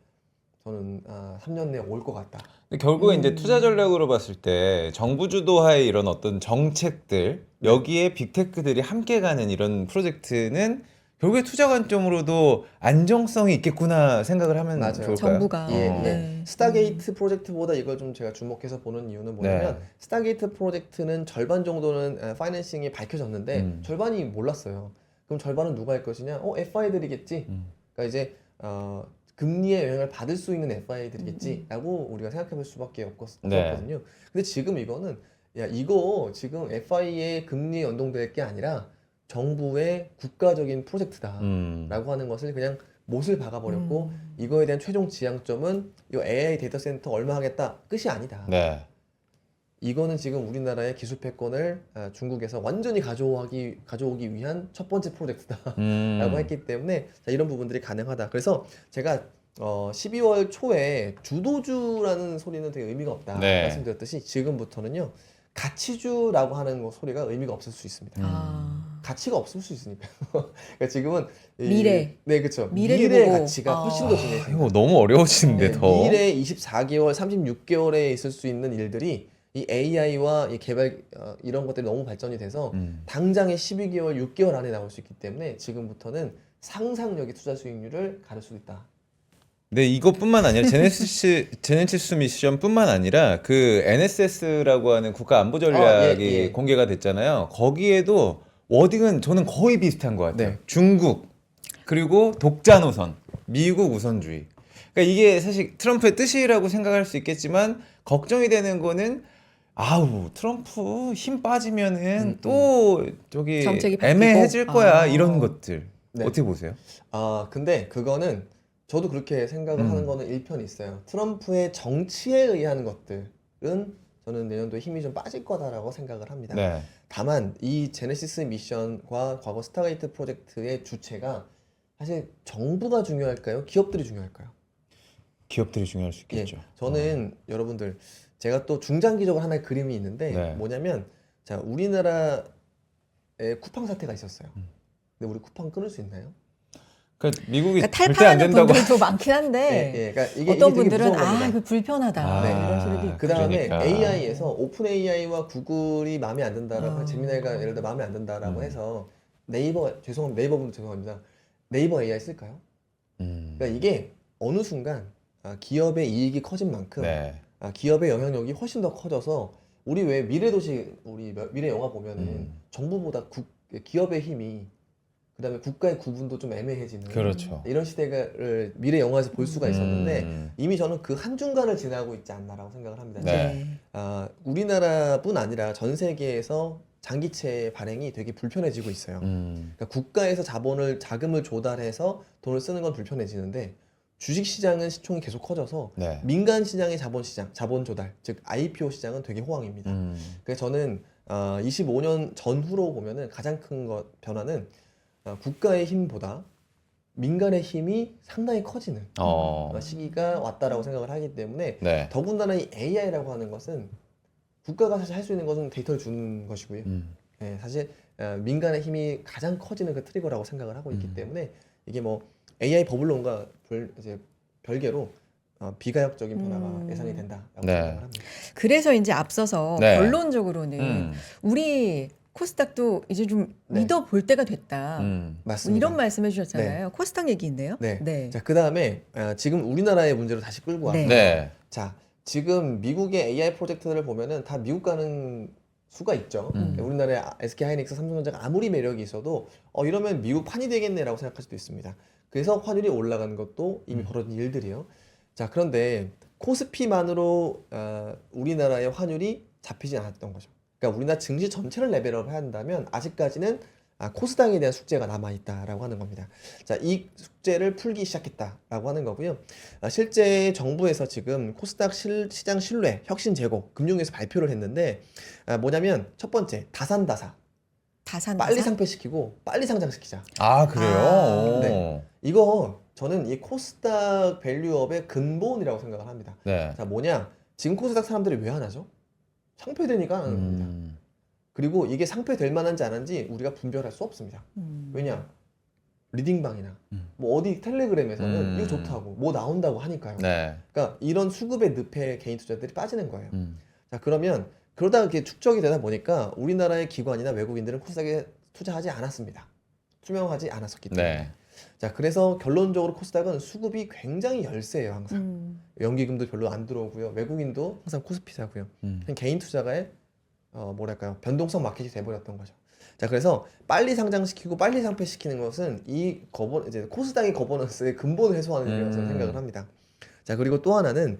Speaker 3: 저는 3년 내에 올 것 같다.
Speaker 1: 근데 결국에 이제 투자 전략으로 봤을 때 정부 주도하에 이런 어떤 정책들 여기에 빅테크들이 함께 가는 이런 프로젝트는 결국에 투자 관점으로도 안정성이 있겠구나 생각을 하면
Speaker 3: 맞아요.
Speaker 1: 좋을까요?
Speaker 2: 정부가.
Speaker 3: 예, 예.
Speaker 2: 네.
Speaker 3: 스타게이트 프로젝트보다 이걸 좀 제가 주목해서 보는 이유는 뭐냐면
Speaker 1: 네.
Speaker 3: 스타게이트 프로젝트는 절반 정도는 파이낸싱이 밝혀졌는데 절반이 몰랐어요. 그럼 절반은 누가 할 것이냐? FI들이겠지. 그러니까 이제 금리의 영향을 받을 수 있는 FI들이겠지라고 우리가 생각해볼 수밖에 없거든요. 근데 지금 이거는 야 이거 지금 FI의 금리에 연동될 게 아니라 정부의 국가적인 프로젝트다라고 하는 것을 그냥 못을 박아버렸고 이거에 대한 최종 지향점은 이거 AI 데이터 센터 얼마 하겠다 끝이 아니다.
Speaker 1: 네.
Speaker 3: 이거는 지금 우리나라의 기술 패권을 중국에서 완전히 가져오기 위한 첫 번째 프로젝트다라고 했기 때문에 자, 이런 부분들이 가능하다. 그래서 제가 12월 초에 주도주라는 소리는 되게 의미가 없다
Speaker 1: 네.
Speaker 3: 말씀드렸듯이 지금부터는요 가치주라고 하는 소리가 의미가 없을 수 있습니다. 가치가 없을 수 있으니까요. 그러니까 지금은
Speaker 2: 미래.
Speaker 3: 네, 그렇죠.
Speaker 2: 미래를
Speaker 3: 미래의
Speaker 2: 보고.
Speaker 3: 가치가 훨씬 더 중요해요.
Speaker 1: 이거 너무 어려워지는데
Speaker 3: 네,
Speaker 1: 더.
Speaker 3: 미래 24개월, 36개월에 있을 수 있는 일들이 이 AI와 이 개발 이런 것들이 너무 발전이 돼서 당장의 12개월, 6개월 안에 나올 수 있기 때문에 지금부터는 상상력의 투자 수익률을 가를 수 있다.
Speaker 1: 네, 이것뿐만 아니라 제네시스 미션뿐만 아니라 그 NSS라고 하는 국가 안보 전략이
Speaker 3: 예.
Speaker 1: 공개가 됐잖아요. 거기에도 워딩은 저는 거의 비슷한 것 같아요.
Speaker 3: 네.
Speaker 1: 중국 그리고 독자 노선, 미국 우선주의. 그러니까 이게 사실 트럼프의 뜻이라고 생각할 수 있겠지만 걱정이 되는 거는 아우 트럼프 힘 빠지면은 또 저기
Speaker 2: 정책이 바뀌고.
Speaker 1: 애매해질 거야
Speaker 2: 아.
Speaker 1: 이런 것들
Speaker 3: 네.
Speaker 1: 어떻게 보세요?
Speaker 3: 근데 그거는 저도 그렇게 생각을 하는 거는 일편이 있어요. 트럼프의 정치에 의한 것들은 저는 내년도에 힘이 좀 빠질 거다라고 생각을 합니다.
Speaker 1: 네.
Speaker 3: 다만 이 제네시스 미션과 과거 스타게이트 프로젝트의 주체가 사실 정부가 중요할까요? 기업들이 중요할까요?
Speaker 1: 기업들이 중요할 수 있겠죠.
Speaker 3: 저는 여러분들 제가 또 중장기적으로 하나의 그림이 있는데
Speaker 1: 네.
Speaker 3: 뭐냐면 자 우리나라에 쿠팡 사태가 있었어요. 근데 우리 쿠팡 끊을 수 있나요?
Speaker 1: 그러니까 미국이
Speaker 2: 그러니까
Speaker 1: 절대 안
Speaker 2: 탈파하는
Speaker 1: 된다고.
Speaker 2: 분들도 많긴 한데
Speaker 3: 그러니까
Speaker 2: 어떤
Speaker 3: 이게 되게
Speaker 2: 분들은
Speaker 3: 무서운 겁니다.
Speaker 2: 이거 불편하다
Speaker 1: 네.
Speaker 2: 이런 소리도 있고.
Speaker 3: 그 다음에
Speaker 1: 그러니까.
Speaker 3: AI에서 오픈 AI와 구글이 마음에 안 든다라고
Speaker 2: 아.
Speaker 3: 제미나이가 예를 들어 마음에 안 든다라고 해서 네이버 네이버분들 죄송합니다. 네이버 AI 쓸까요? 그러니까 이게 어느 순간 기업의 이익이 커진 만큼
Speaker 1: 네.
Speaker 3: 기업의 영향력이 훨씬 더 커져서 우리 왜 미래도시 우리 미래 영화 보면은 정부보다 기업의 힘이 그다음에 국가의 구분도 좀 애매해지는
Speaker 1: 그렇죠.
Speaker 3: 이런 시대를 미래 영화에서 볼 수가 있었는데 이미 저는 그 한중간을 지나고 있지 않나라고 생각을 합니다.
Speaker 1: 네.
Speaker 3: 우리나라뿐 아니라 전 세계에서 장기채 발행이 되게 불편해지고 있어요. 그러니까 국가에서 자금을 조달해서 돈을 쓰는 건 불편해지는데 주식 시장은 시총이 계속 커져서
Speaker 1: 네.
Speaker 3: 민간 시장의 자본 조달, 즉 IPO 시장은 되게 호황입니다. 그래서 저는 25년 전후로 보면은 가장 큰 변화는 국가의 힘보다 민간의 힘이 상당히 커지는 시기가 왔다라고 생각을 하기 때문에
Speaker 1: 네.
Speaker 3: 더군다나 이 AI라고 하는 것은 국가가 사실 할 수 있는 것은 데이터를 주는 것이고요. 네, 사실 민간의 힘이 가장 커지는 그 트리거라고 생각을 하고 있기 때문에 이게 뭐 AI 버블론과 별개로 비가역적인 변화가 예상이 된다라고
Speaker 1: 네.
Speaker 3: 생각을 합니다.
Speaker 2: 그래서 이제 앞서서
Speaker 1: 네.
Speaker 2: 결론적으로는 우리 코스닥도 이제 좀
Speaker 3: 네.
Speaker 2: 믿어볼 때가 됐다.
Speaker 3: 맞습니다.
Speaker 2: 이런 말씀해 주셨잖아요. 코스닥 얘기인데요.
Speaker 3: 네. 자, 그 다음에 지금 우리나라의 문제로 다시 끌고 와서
Speaker 2: 네.
Speaker 1: 네.
Speaker 3: 자, 지금 미국의 AI 프로젝트를 보면은 다 미국 가는 수가 있죠. 우리나라의 SK 하이닉스, 삼성전자가 아무리 매력이 있어도 이러면 미국 판이 되겠네라고 생각할 수도 있습니다. 그래서 환율이 올라가는 것도 이미 벌어진 일들이에요. 자, 그런데 코스피만으로 우리나라의 환율이 잡히지 않았던 거죠. 그러니까 우리나라 증시 전체를 레벨업 해야 한다면 아직까지는 코스닥에 대한 숙제가 남아있다라고 하는 겁니다. 자, 이 숙제를 풀기 시작했다라고 하는 거고요. 실제 정부에서 지금 코스닥 시장 신뢰, 혁신 제고, 금융위에서 발표를 했는데 뭐냐면 첫 번째, 다산다사. 빨리 상폐시키고 빨리 상장시키자.
Speaker 1: 아, 그래요?
Speaker 2: 아,
Speaker 1: 오.
Speaker 3: 네. 이거 저는 이 코스닥 밸류업의 근본이라고 생각을 합니다.
Speaker 1: 네.
Speaker 3: 자, 뭐냐? 지금 코스닥 사람들이 왜 안 하죠? 상폐되니까 안 하는 겁니다. 그리고 이게 상폐될 만한지 안 한지 우리가 분별할 수 없습니다. 왜냐? 리딩방이나 뭐 어디 텔레그램에서는 이거 좋다고 뭐 나온다고 하니까요.
Speaker 1: 네.
Speaker 3: 그러니까 이런 수급의 늪에 개인 투자들이 빠지는 거예요. 자, 그러면 그러다가 이렇게 축적이 되다 보니까 우리나라의 기관이나 외국인들은 코스닥에 투자하지 않았습니다. 투명하지 않았었기 때문에.
Speaker 1: 네.
Speaker 3: 자, 그래서 결론적으로 코스닥은 수급이 굉장히 열세예요, 항상. 연기금도 별로 안 들어오고요. 외국인도 항상 코스피사고요. 그냥 개인 투자가의 뭐랄까요, 변동성 마켓이 돼버렸던 거죠. 자, 그래서 빨리 상장시키고 빨리 상폐시키는 것은 이제 코스닥의 거버넌스의 근본을 해소하는 일이라고 저는 생각을 합니다. 자, 그리고 또 하나는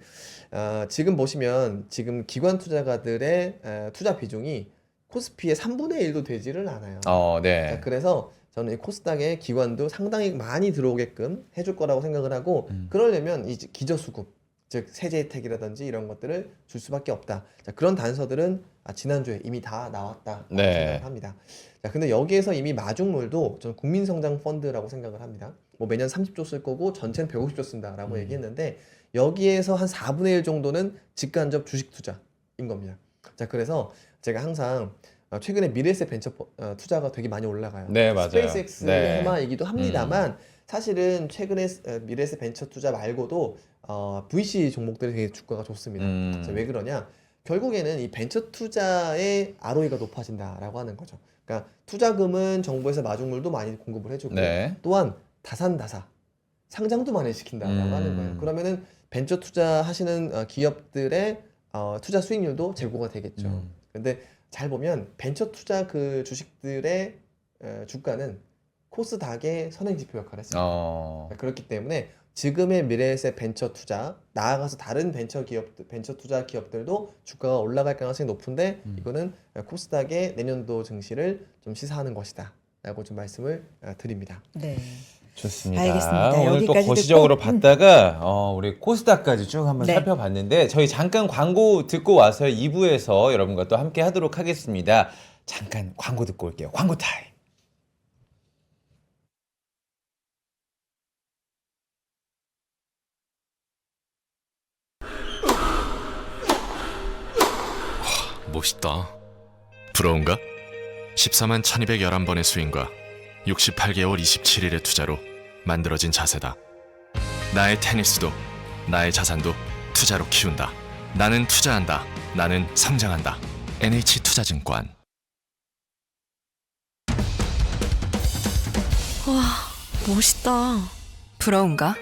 Speaker 3: 지금 보시면 지금 기관 투자가들의 투자 비중이 코스피의 3분의 1도 되지를 않아요.
Speaker 1: 네.
Speaker 3: 자, 그래서 저는 이 코스닥의 기관도 상당히 많이 들어오게끔 해줄 거라고 생각을 하고 그러려면 이 기저수급, 즉 세제 혜택이라든지 이런 것들을 줄 수밖에 없다. 자, 그런 단서들은 지난주에 이미 다 나왔다
Speaker 1: 네.
Speaker 3: 생각을 합니다. 자, 근데 여기에서 이미 마중물도 저는 국민성장펀드라고 생각을 합니다. 뭐 매년 30조 쓸 거고 전체는 150조 쓴다라고 얘기했는데 여기에서 한 4분의 1 정도는 직간접 주식 투자인 겁니다. 자, 그래서 제가 항상 최근에 미래에셋 벤처 투자가 되게 많이 올라가요.
Speaker 1: 네, 맞아요.
Speaker 3: 스페이스X
Speaker 1: 네.
Speaker 3: 테마이기도 합니다만 사실은 최근에 미래에셋 벤처 투자 말고도 VC 종목들이 되게 주가가 좋습니다. 자, 왜 그러냐? 결국에는 이 벤처 투자의 ROE가 높아진다라고 하는 거죠. 그러니까 투자금은 정부에서 마중물도 많이 공급을 해주고
Speaker 1: 네.
Speaker 3: 또한 다산다사 상장도 많이 시킨다라고 하는 거예요. 그러면은 벤처 투자하시는 기업들의 투자 수익률도 제고가 되겠죠. 근데 잘 보면 벤처 투자 그 주식들의 주가는 코스닥의 선행지표 역할을 했습니다. 그렇기 때문에 지금의 미래에셋 벤처 투자, 나아가서 다른 벤처 투자 기업들도 주가가 올라갈 가능성이 높은데 이거는 코스닥의 내년도 증시를 좀 시사하는 것이다 라고 좀 말씀을 드립니다.
Speaker 2: 네.
Speaker 1: 좋습니다.
Speaker 2: 알겠습니다.
Speaker 1: 오늘 또
Speaker 2: 여기까지
Speaker 1: 거시적으로
Speaker 2: 듣고,
Speaker 1: 봤다가 우리 코스닥까지 쭉 한번
Speaker 2: 네.
Speaker 1: 살펴봤는데 저희 잠깐 광고 듣고 와서 2부에서 여러분과 또 함께 하도록 하겠습니다. 잠깐 광고 듣고 올게요. 광고 타임.
Speaker 4: 멋있다. 부러운가? 14만 1211번의 스윙과 68개월 27일의 투자로 만들어진 자세다. 나의 테니스도 나의 자산도 투자로 키운다. 나는 투자한다. 나는 성장한다. NH투자증권.
Speaker 5: 와, 멋있다. 부러운가?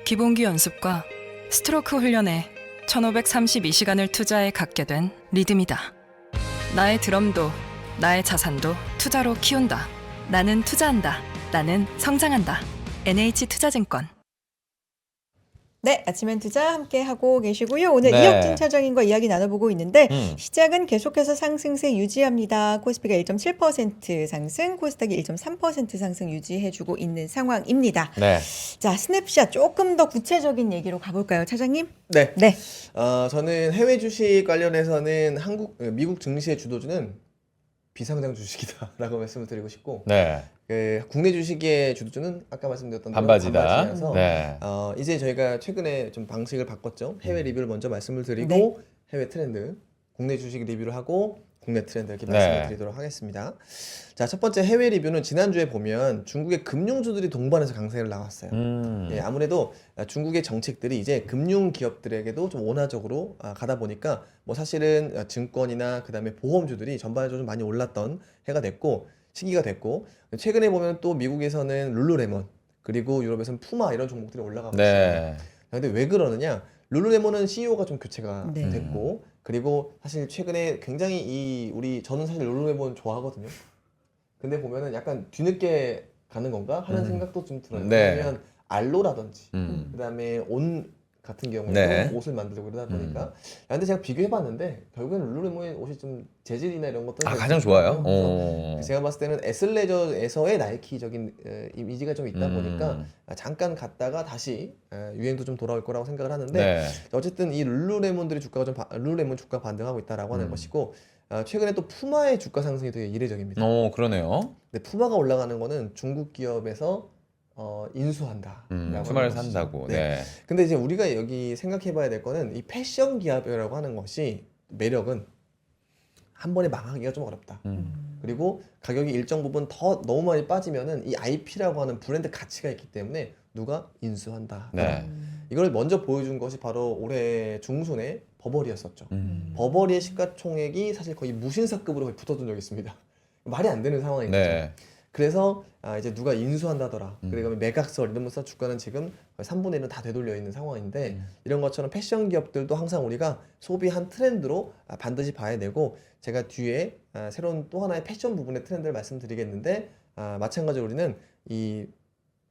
Speaker 5: 기본기 연습과 스트로크 훈련에 1532시간을 투자해 갖게 된 리듬이다. 나의 드럼도 나의 자산도 투자로 키운다. 나는 투자한다. 나는 성장한다. NH투자증권.
Speaker 2: 네, 아침엔 투자 함께 하고 계시고요. 오늘
Speaker 1: 네.
Speaker 2: 이혁진 차장님과 이야기 나눠보고 있는데 시장은 계속해서 상승세 유지합니다. 코스피가 1.7% 상승, 코스닥이 1.3% 상승 유지해주고 있는 상황입니다.
Speaker 1: 네.
Speaker 2: 자, 스냅샷 조금 더 구체적인 얘기로 가볼까요, 차장님?
Speaker 3: 네.
Speaker 2: 네.
Speaker 3: 저는 해외 주식 관련해서는 미국 증시의 주도주는 비상장 주식이다라고 말씀을 드리고 싶고
Speaker 1: 네.
Speaker 3: 국내 주식의 주도주는 아까 말씀드렸던 대로
Speaker 1: 반바지다.
Speaker 3: 반바지여서
Speaker 1: 네.
Speaker 3: 이제 저희가 최근에 좀 방식을 바꿨죠. 해외 리뷰를 먼저 말씀을 드리고
Speaker 2: 네.
Speaker 3: 해외 트렌드, 국내 주식 리뷰를 하고 국내 트렌드 이렇게
Speaker 1: 네.
Speaker 3: 말씀을 드리도록 하겠습니다. 자, 첫 번째 해외 리뷰는 지난주에 보면 중국의 금융주들이 동반해서 강세를 나왔어요. 예, 아무래도 중국의 정책들이 이제 금융 기업들에게도 좀 원화적으로 가다 보니까 뭐 사실은 증권이나 그다음에 보험주들이 전반적으로 좀 많이 올랐던 해가 됐고 시기가 됐고 최근에 보면 또 미국에서는 룰루레몬 그리고 유럽에서는 푸마 이런 종목들이 올라가고 있어요.
Speaker 1: 네.
Speaker 3: 근데 왜 그러느냐? 룰루레몬은 CEO가 좀 교체가
Speaker 2: 네.
Speaker 3: 됐고 그리고 사실 최근에 굉장히 저는 사실 룰루레몬 좋아하거든요. 근데 보면은 약간 뒤늦게 가는 건가 하는 생각도 좀 들어요.
Speaker 1: 네.
Speaker 3: 왜냐면 알로라든지
Speaker 1: 음.
Speaker 3: 그다음에 같은 경우에도
Speaker 1: 네.
Speaker 3: 옷을 만들고 그러다 보니까 야, 근데 제가 비교해봤는데 결국에는 룰루레몬의 옷이 좀 재질이나 이런 것도
Speaker 1: 가장 좋아요.
Speaker 3: 그래서 제가 봤을 때는 애슬레저에서의 나이키적인 이미지가 좀 있다 보니까 잠깐 갔다가 다시 유행도 좀 돌아올 거라고 생각을 하는데
Speaker 1: 네.
Speaker 3: 어쨌든 이 룰루레몬들이 룰루레몬 주가 반등하고 있다라고 하는 것이고 최근에 또 푸마의 주가 상승이 되게 이례적입니다.
Speaker 1: 그러네요.
Speaker 3: 근데 푸마가 올라가는 거는 중국 기업에서 인수한다.
Speaker 1: 푸마를 산다고. 네.
Speaker 3: 근데 이제 우리가 여기 생각해봐야 될 거는 이 패션 기업이라고 하는 것이 매력은 한 번에 망하기가 좀 어렵다. 그리고 가격이 일정 부분 더 너무 많이 빠지면은 이 IP라고 하는 브랜드 가치가 있기 때문에 누가 인수한다.
Speaker 1: 네.
Speaker 3: 이걸 먼저 보여준 것이 바로 올해 중순에 버버리였었죠. 버버리의 시가총액이 사실 거의 무신사급으로 거의 붙어둔 적이 있습니다. 말이 안 되는 상황이죠.
Speaker 1: 네.
Speaker 3: 그래서 이제 누가 인수한다더라. 그리고 매각설 이러면서 주가는 지금 거의 3분의 1은 다 되돌려 있는 상황인데 이런 것처럼 패션 기업들도 항상 우리가 소비 한 트렌드로 반드시 봐야 되고 제가 뒤에 새로운 또 하나의 패션 부분의 트렌드를 말씀드리겠는데 마찬가지로 우리는 이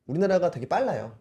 Speaker 3: 우리나라가 되게 빨라요.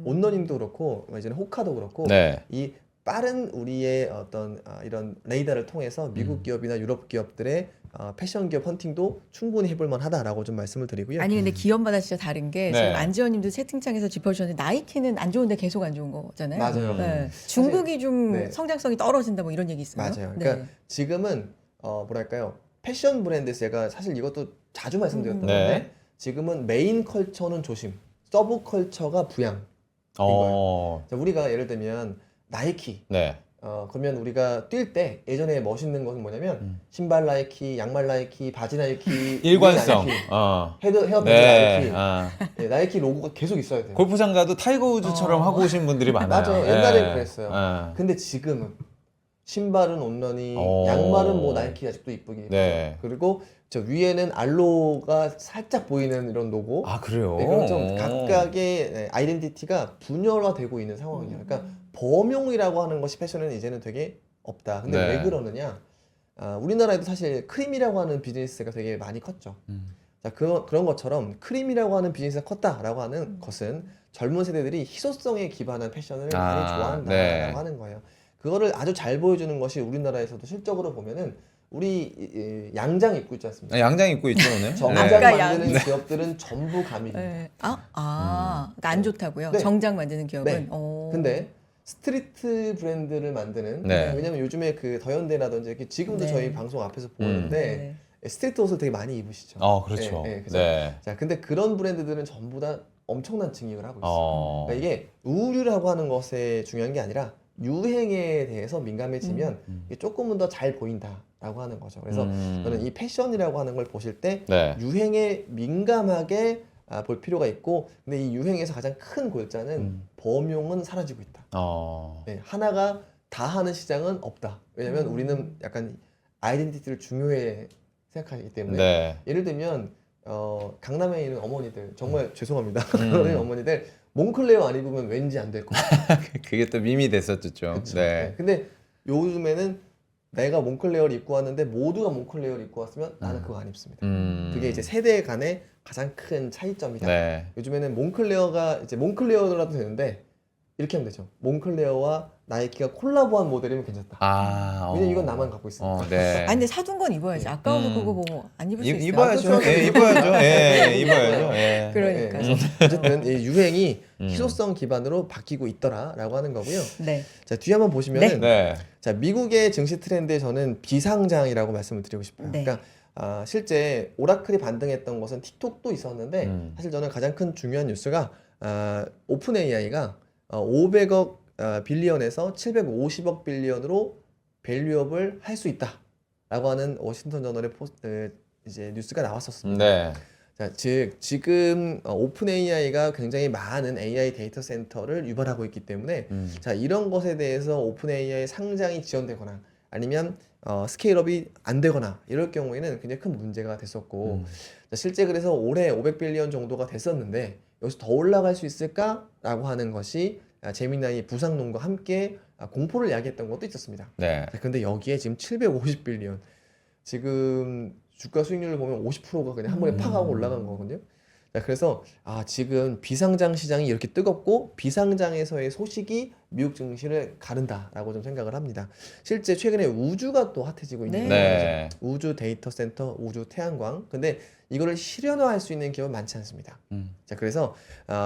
Speaker 3: 온러닝도 그렇고 이제는 호카도 그렇고
Speaker 1: 네.
Speaker 3: 이 빠른 우리의 어떤 이런 레이더를 통해서 미국 기업이나 유럽 기업들의 패션 기업 헌팅도 충분히 해볼 만하다라고 좀 말씀을 드리고요.
Speaker 2: 아니 근데 기업마다 진짜 다른 게
Speaker 1: 네.
Speaker 2: 지금 안지원님도 채팅창에서 짚어주셨는데 나이키는 안 좋은데 계속 안 좋은 거잖아요.
Speaker 3: 맞아요.
Speaker 2: 네. 중국이 좀
Speaker 3: 네.
Speaker 2: 성장성이 떨어진다 뭐 이런 얘기 있어요.
Speaker 3: 맞아요. 그러니까 지금은 뭐랄까요 패션 브랜드 제가 사실 이것도 자주 말씀드렸던
Speaker 1: 네.
Speaker 3: 건데 지금은 메인 컬처는 조심, 서브 컬처가 부양. 자, 우리가 예를 들면 나이키.
Speaker 1: 네.
Speaker 3: 그러면 우리가 뛸 때 예전에 멋있는 것은 뭐냐면 신발 나이키, 양말 나이키, 바지 나이키,
Speaker 1: 일관성.
Speaker 3: 나이키,
Speaker 1: 어.
Speaker 3: 헤어밴드
Speaker 1: 네.
Speaker 3: 나이키. 네, 나이키 로고가 계속 있어야 돼요.
Speaker 1: 골프장 가도 타이거 우즈처럼 하고 오신 분들이 많아요.
Speaker 3: 맞아요.
Speaker 1: 네.
Speaker 3: 옛날엔 그랬어요.
Speaker 1: 네.
Speaker 3: 근데 지금은 신발은 온러니,
Speaker 1: 오.
Speaker 3: 양말은 뭐 나이키 아직도 이쁘게.
Speaker 1: 네.
Speaker 3: 그리고 저 위에는 알로가 살짝 보이는 이런 로고.
Speaker 1: 그래요?
Speaker 3: 네, 그런 좀 각각의 아이덴티티가 분열화되고 있는 상황이에요. 그러니까 범용이라고 하는 것이 패션에는 이제는 되게 없다. 근데
Speaker 1: 네.
Speaker 3: 왜 그러느냐? 우리나라에도 사실 크림이라고 하는 비즈니스가 되게 많이 컸죠. 자, 그런 것처럼 크림이라고 하는 비즈니스가 컸다라고 하는 것은 젊은 세대들이 희소성에 기반한 패션을 많이 좋아한다라고
Speaker 1: 네.
Speaker 3: 하는 거예요. 그거를 아주 잘 보여주는 것이 우리나라에서도 실적으로 보면은 우리 양장 입고 있지 않습니까?
Speaker 1: 양장 입고 있죠 오늘.
Speaker 3: 정장
Speaker 2: 아까
Speaker 3: 만드는
Speaker 2: 양.
Speaker 3: 기업들은 전부 가밀입니다.
Speaker 2: 네. 그러니까 안 좋다고요?
Speaker 3: 네.
Speaker 2: 정장 만드는 기업은.
Speaker 3: 네. 근데 스트리트 브랜드를 만드는
Speaker 1: 네.
Speaker 3: 왜냐면 요즘에 그 더현대라든지 이렇게 지금도
Speaker 2: 네.
Speaker 3: 저희 방송 앞에서 보는데 스트리트 옷을 되게 많이 입으시죠.
Speaker 1: 그렇죠.
Speaker 3: 네, 그죠?
Speaker 1: 네.
Speaker 3: 자, 근데 그런 브랜드들은 전부 다 엄청난 증액을 하고 있어요.
Speaker 1: 어.
Speaker 3: 그러니까 이게 우류라고 하는 것에 중요한 게 아니라 유행에 대해서 민감해지면 이게 조금은 더 잘 보인다라고 하는 거죠. 그래서 저는 이 패션이라고 하는 걸 보실 때
Speaker 1: 네.
Speaker 3: 유행에 민감하게 볼 필요가 있고, 근데 이 유행에서 가장 큰 골자는 범용은 사라지고 있다. 네, 하나가 다 하는 시장은 없다. 왜냐면 우리는 약간 아이덴티티를 중요해 생각하기 때문에
Speaker 1: 네.
Speaker 3: 예를 들면 강남에 있는 어머니들 정말 죄송합니다. 강남에 있는 어머니들 몽클레어 안 입으면 왠지 안 될 거예요.
Speaker 1: 그게 또 밈이 됐었죠.
Speaker 3: 그쵸?
Speaker 1: 네.
Speaker 3: 근데 요즘에는 내가 몽클레어를 입고 왔는데 모두가 몽클레어를 입고 왔으면 나는 그거 안 입습니다. 그게 이제 세대 간의 가장 큰 차이점이다.
Speaker 1: 네.
Speaker 3: 요즘에는 몽클레어가 이제 몽클레어라도 되는데 이렇게 하면 되죠. 몽클레어와 나이키가 콜라보한 모델이면 괜찮다. 왜냐면 이건 나만 갖고 있으니까.
Speaker 1: 네.
Speaker 2: 아니 근데 사둔 건 입어야지. 아까워서 그거 뭐 안 입을 수 있어요.
Speaker 1: 입어야죠. 예, 입어야죠. 예, 입어야죠. 예.
Speaker 2: 그러니까.
Speaker 3: 그래서 어쨌든 이 유행이 희소성 기반으로 바뀌고 있더라라고 하는 거고요.
Speaker 2: 네.
Speaker 3: 자, 뒤에 한번 보시면은
Speaker 1: 네.
Speaker 3: 자, 미국의 증시 트렌드에 저는 비상장이라고 말씀을 드리고 싶어요.
Speaker 2: 네.
Speaker 3: 그러니까 실제 오라클이 반등했던 것은 틱톡도 있었는데 사실 저는 가장 큰 중요한 뉴스가 오픈 AI가 500억 빌리언에서 750억 빌리언으로 밸류업을 할 수 있다라고 하는 워싱턴 저널의 이제 뉴스가 나왔었습니다.
Speaker 1: 네.
Speaker 3: 자, 즉 지금 오픈 AI가 굉장히 많은 AI 데이터 센터를 유발하고 있기 때문에 자, 이런 것에 대해서 오픈 AI 상장이 지연되거나 아니면 스케일업이 안 되거나 이럴 경우에는 굉장히 큰 문제가 됐었고 자, 실제 그래서 올해 500빌리언 정도가 됐었는데 여기서 더 올라갈 수 있을까라고 하는 것이 제미나이 부상론과 함께 공포를 야기했던 것도 있었습니다.
Speaker 1: 네.
Speaker 3: 근데 여기에 지금 750빌리언 지금 주가 수익률을 보면 50%가 그냥 한 번에 팍 하고 올라간 거거든요. 자, 그래서 지금 비상장 시장이 이렇게 뜨겁고 비상장에서의 소식이 미국 증시를 가른다라고 좀 생각을 합니다. 실제 최근에 우주가 또 핫해지고 있는
Speaker 2: 네.
Speaker 3: 거죠.
Speaker 1: 네.
Speaker 3: 우주 데이터 센터, 우주 태양광. 근데 이거를 실현화할 수 있는 기업은 많지 않습니다. 자, 그래서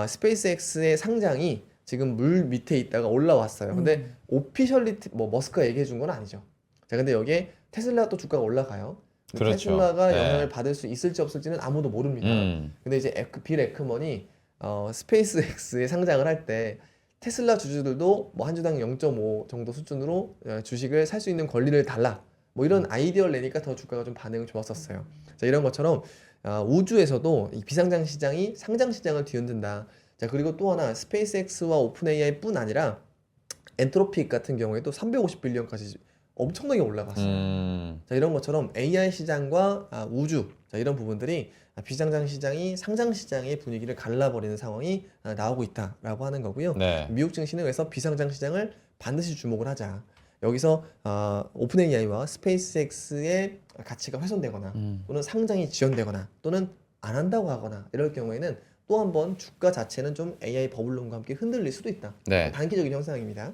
Speaker 3: 스페이스X의 상장이 지금 물 밑에 있다가 올라왔어요. 근데 오피셜리티 뭐 머스크가 얘기해 준 건 아니죠. 자, 근데 여기에 테슬라 또 주가가 올라가요. 근데
Speaker 1: 그렇죠.
Speaker 3: 테슬라가
Speaker 1: 네.
Speaker 3: 영향을 받을 수 있을지 없을지는 아무도 모릅니다. 근데 이제 빌 에크먼이 스페이스X에 상장을 할 때 테슬라 주주들도 뭐 한 주당 0.5 정도 수준으로 주식을 살 수 있는 권리를 달라. 뭐 이런 아이디어를 내니까 더 주가가 좀 반응이 좋았었어요. 자, 이런 것처럼 우주에서도 이 비상장 시장이 상장 시장을 뒤흔든다. 자, 그리고 또 하나 스페이스X와 오픈 AI뿐 아니라 엔트로픽 같은 경우에도 350빌리언까지 엄청나게 올라갔어요. 자, 이런 것처럼 AI 시장과 우주, 자, 이런 부분들이 비상장 시장이 상장 시장의 분위기를 갈라버리는 상황이 나오고 있다라고 하는 거고요.
Speaker 1: 네.
Speaker 3: 미국 증시는 그래서 비상장 시장을 반드시 주목을 하자. 여기서 오픈 AI와 스페이스X의 가치가 훼손되거나 또는 상장이 지연되거나 또는 안 한다고 하거나 이럴 경우에는 또 한 번 주가 자체는 좀 AI 버블론과 함께 흔들릴 수도 있다.
Speaker 1: 네.
Speaker 3: 단기적인 현상입니다.